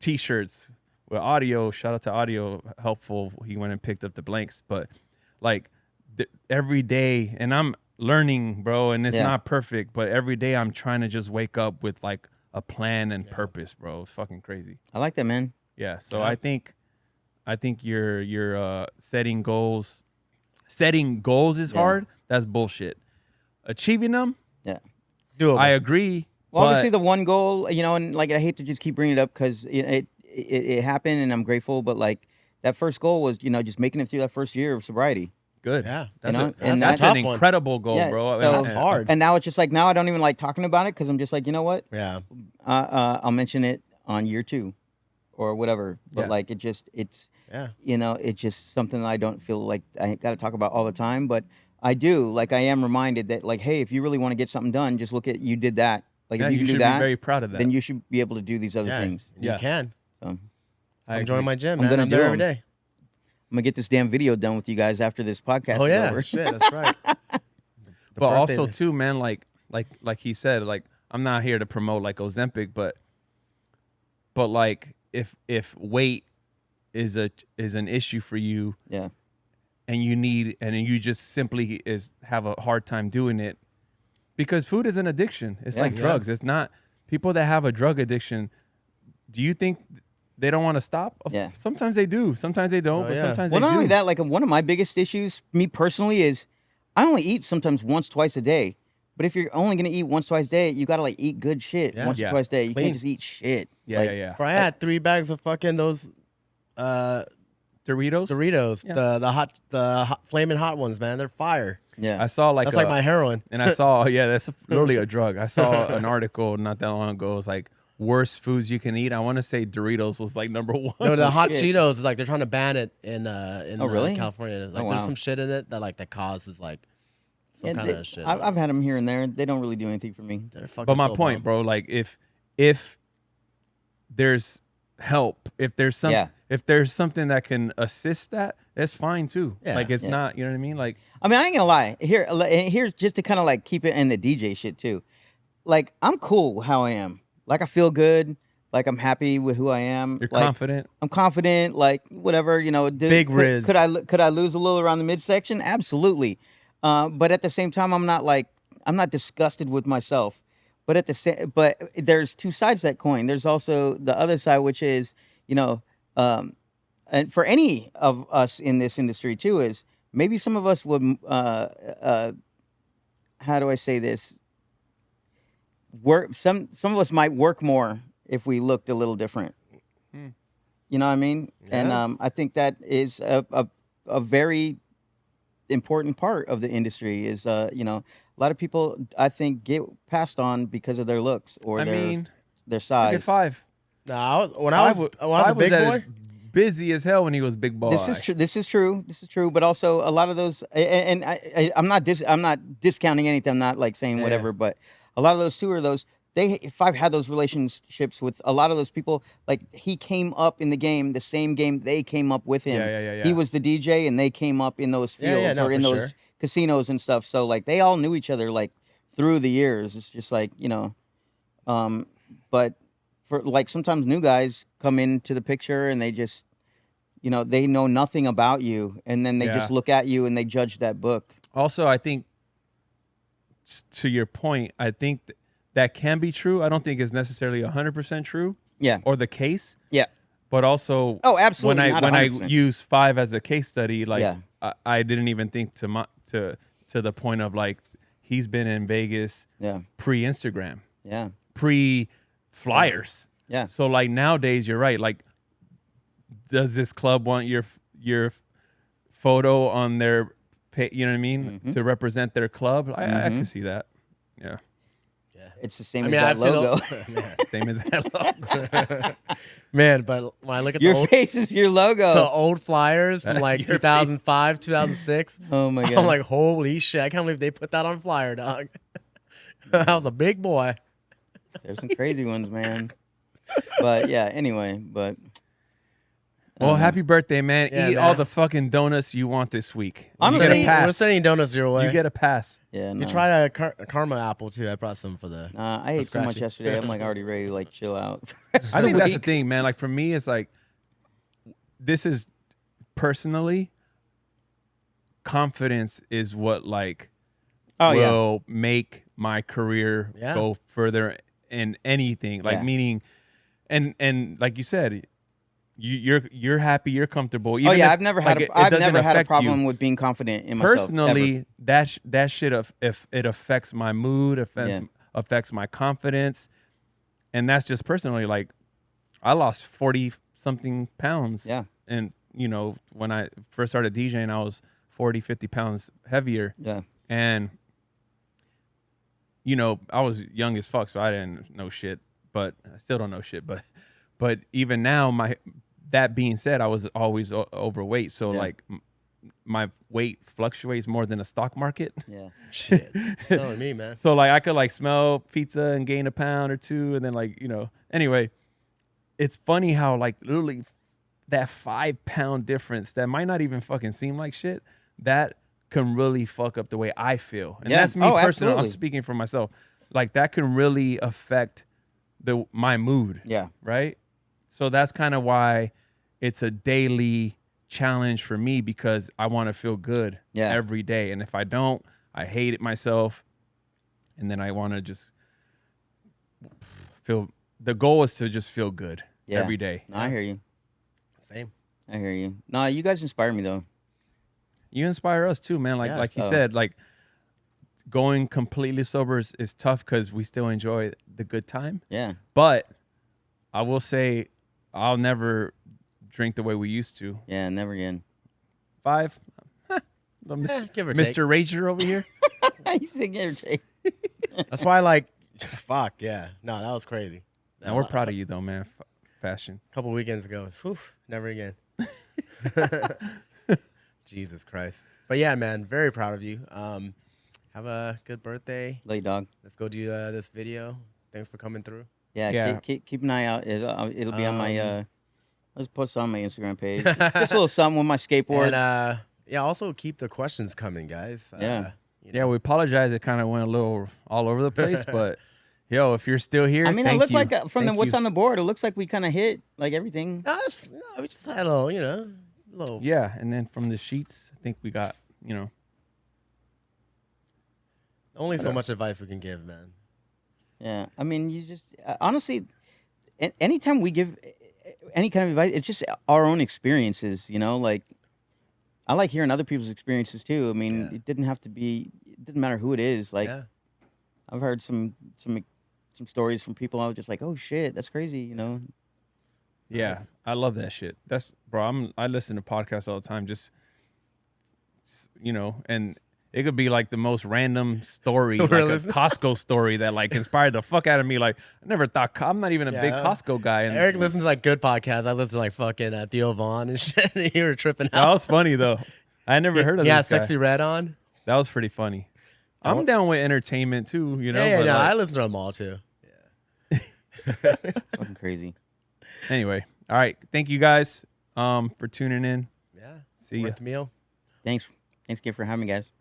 t-shirts with audio. Shout out to Audio Helpful. He went and picked up the blanks, but like every day, and I'm learning, bro, and it's Yeah. not perfect, but every day I'm trying to just wake up with like a plan and purpose, bro. It's fucking crazy. I like that, man. Yeah. So Yeah. I think you're setting goals. Setting goals is Yeah. hard. That's bullshit. Achieving them, Doable. I agree. Well, but obviously the one goal, you know, and like I hate to just keep bringing it up because it happened and I'm grateful, but like that first goal was, you know, just making it through that first year of sobriety. good. Yeah. That's, You know, a, and that's that's an a tough one. incredible goal, Yeah, bro. so- That's hard. And now it's just like now I don't even like talking about it because I'm just like, you know what? Yeah. I'll mention it on year 2 or whatever. But Yeah. like it's Yeah. you know, it's just something that I don't feel like I got to talk about all the time, but I do. Like I am reminded that like, hey, if you really want to get something done, just look at you did that. Like Yeah, if you can should do that, be very proud of that. then you should be able to do these other Yeah. things. You Yeah. can. So I I'm joining agree. my gym, I'm man. gonna I'm do there every 'em. day. I'm gonna get this damn video done with you guys after this podcast Oh is yeah. over. Shit, that's right. The But birthday also thing. too, man, like he said, like I'm not here to promote like Ozempic, but like if weight is an issue for you, Yeah. and you just simply have a hard time doing it because food is an addiction. It's Yeah. like Yeah. drugs. It's not people that have a drug addiction. Do you think they don't want to stop? Yeah. Sometimes they do. Sometimes they don't. Oh, but yeah. sometimes Well, they not do. only that, like one of my biggest issues, me personally, is I only eat sometimes once, twice a day. But if you're only gonna eat once, twice a day, you gotta like eat good shit Yeah. once Yeah. or twice a day. You Clean. can't just eat shit. Yeah, Like, yeah. Bro, I had 3 bags of fucking those Doritos. Doritos, Yeah. the hot flaming hot ones, man. They're fire. Yeah. I saw like That's like my heroin. and I saw that's literally a drug. I saw an article not that long ago. It was like worst foods you can eat. I want to say Doritos was like number one. No, the hot shit. Cheetos is like they're trying to ban it in really? California. Like Oh, there's wow. some shit in it that causes like some Yeah, kind they- of shit. I've had them here and there. They don't really do anything for me. They're fucking But my so point, dumb. bro, like if there's help, if there's something that can assist that, that's fine too. Yeah. Like it's Yeah. not, you know what I mean? Like I mean, I ain't gonna lie. Here, just to kind of like keep it in the DJ shit too. Like, I'm cool how I am. Like, I feel good. Like, I'm happy with who I am. you're like, confident. I'm confident. Like, whatever, you know. Big Riz. Could I lose a little around the midsection? Absolutely. But at the same time, I'm not disgusted with myself. But at the same, but there's two sides to that coin. There's also the other side, which is, you know, and for any of us in this industry too, is maybe some of us would, how do I say this? Some of us might work more if we looked a little different. Hmm. You know what I mean? And Yeah. I think that is a very important part of the industry. Is you know, a lot of people I think get passed on because of their looks or I their mean, their look size. at Five. No, when I was a big at boy, it busy as hell when he was big boy. This is true. This is true. This is true. But also, a lot of those, and I'm not discounting anything. I'm not like saying Yeah. whatever. But a lot of those too are those. If I've had those relationships with a lot of those people, like he came up in the game, the same game they came up with him. Yeah. He was the DJ, and they came up in those Yeah, fields no, or in for those sure. casinos and stuff. So like they all knew each other like through the years. It's just like but for like sometimes new guys come into the picture and they just, you know, they know nothing about you, and then they just Yeah. look at you and they judge that book. Also, I think to your point, I think that can be true. I don't think is necessarily 100% true Yeah. or the case. Yeah. But also, Oh, absolutely. when I 100%. use 5 as a case study, like Yeah. I didn't even think to the point of like he's been in Vegas Yeah. pre-Instagram, Yeah. pre-flyers. Yeah. So like nowadays, you're right. Like, does this club want your photo on their you know what I mean, to represent their club? I can see that. Yeah. It's the same I as mean, that I've seen logo. Same as that logo. Man, but when I look at Your face is your logo. the old flyers from like Your 2005, 2006, Oh my god. I'm like, holy shit! I can't believe they put that on flyer, dog. I was a big boy. There's some crazy ones, man. But yeah, anyway, but Well, happy birthday, man. Yeah, Eat man. all the fucking donuts you want this week. I'm You gonna get a eat- We're pass. sending donuts your way. You get a pass. yeah, no. You tried a karma apple too. I brought some for the. I ate so much scratchy. yesterday. I'm like already ready to like chill out. I think that's the thing, man. Like for me, it's like this is personally confidence is what like Oh yeah. will make my career Yeah. go further in anything. Like Yeah. meaning, and like you said, you're happy, you're comfortable. Oh even yeah, if, I've never like, had it I've doesn't never had a affect you. problem with being confident in myself. Personally, that shit if it affects my mood, affects my confidence, and that's just personally. Like I lost 40 something pounds. Yeah. And you know, when I first started DJing, I was 40, 50 pounds heavier. Yeah. And you know, I was young as fuck, so I didn't know shit. But I still don't know shit. But even now, that being said, I was always overweight. So Yeah. like my weight fluctuates more than the stock market. Yeah. Shit. Telling me, man. So like I could like smell pizza and gain a pound or two, and then like, you know, anyway, it's funny how like literally that 5 pound difference that might not even fucking seem like shit, that can really fuck up the way I feel. And Yeah. that's me Oh, personally. I'm absolutely. speaking for myself. Like that can really affect my mood. Yeah. Right. So that's kind of why it's a daily challenge for me, because I want to feel good every day. And if I don't, I hate it myself. And then I want to just feel, the goal is to just feel good every day. No, I hear you. Same. I hear you. No, you guys inspire me though. You inspire us too, man. Yeah. Like you Oh. said, like going completely sober is tough because we still enjoy the good time. Yeah. But I will say I'll never drink the way we used to. Yeah. Never again. 5. Little Mr. Give or take. Mr. Rager over here. You said give or take. That's why, like, fuck yeah. No, that was crazy. And we're proud of you though, man. Fashion. A couple weekends ago, whew, never again. Jesus Christ. But yeah, man, very proud of you. Have a good birthday. Lay dog. Let's go do this video. Thanks for coming through. Yeah. Yeah. Keep an eye out. It'll be on my. I'll just post it on my Instagram page. Just a little something with my skateboard. And yeah, also keep the questions coming, guys. Yeah. Yeah, we apologize. It kind of went a little all over the place, but yo, if you're still here, I mean, it thank looked you. like from Thank what's you. on the board, it looks like we kind of hit like everything. No, we just had a little, little. Yeah, and then from the sheets, I think we got, you know. Only so much advice we can give, man. Yeah, I mean, you just honestly, anytime we give any kind of advice, it's just our own experiences. You know, like I like hearing other people's experiences too. I mean, Yeah. it didn't have to be. It didn't matter who it is. Like Yeah. I've heard some stories from people. I was just like, oh shit, that's crazy. You know. Yeah, Nice. I love that shit. That's bro. I listen to podcasts all the time. Just you know, and it could be like the most random story, like a Really? Costco story that like inspired the fuck out of me. Like I never thought I'm not even a big Yeah. Costco guy. And Eric listens to like good podcasts. I listen to like fucking Theo Vaughn and shit. And you were tripping that out. was funny though. I never heard of Yeah, this guy. Sexy Red on. That was pretty funny. I'm want- down with entertainment too. You know. Yeah, but no, like- I listen to them all too. Fucking crazy. Anyway, all right. Thank you guys for tuning in. Yeah. See ya. Worth the meal. Thanks again for having me, guys.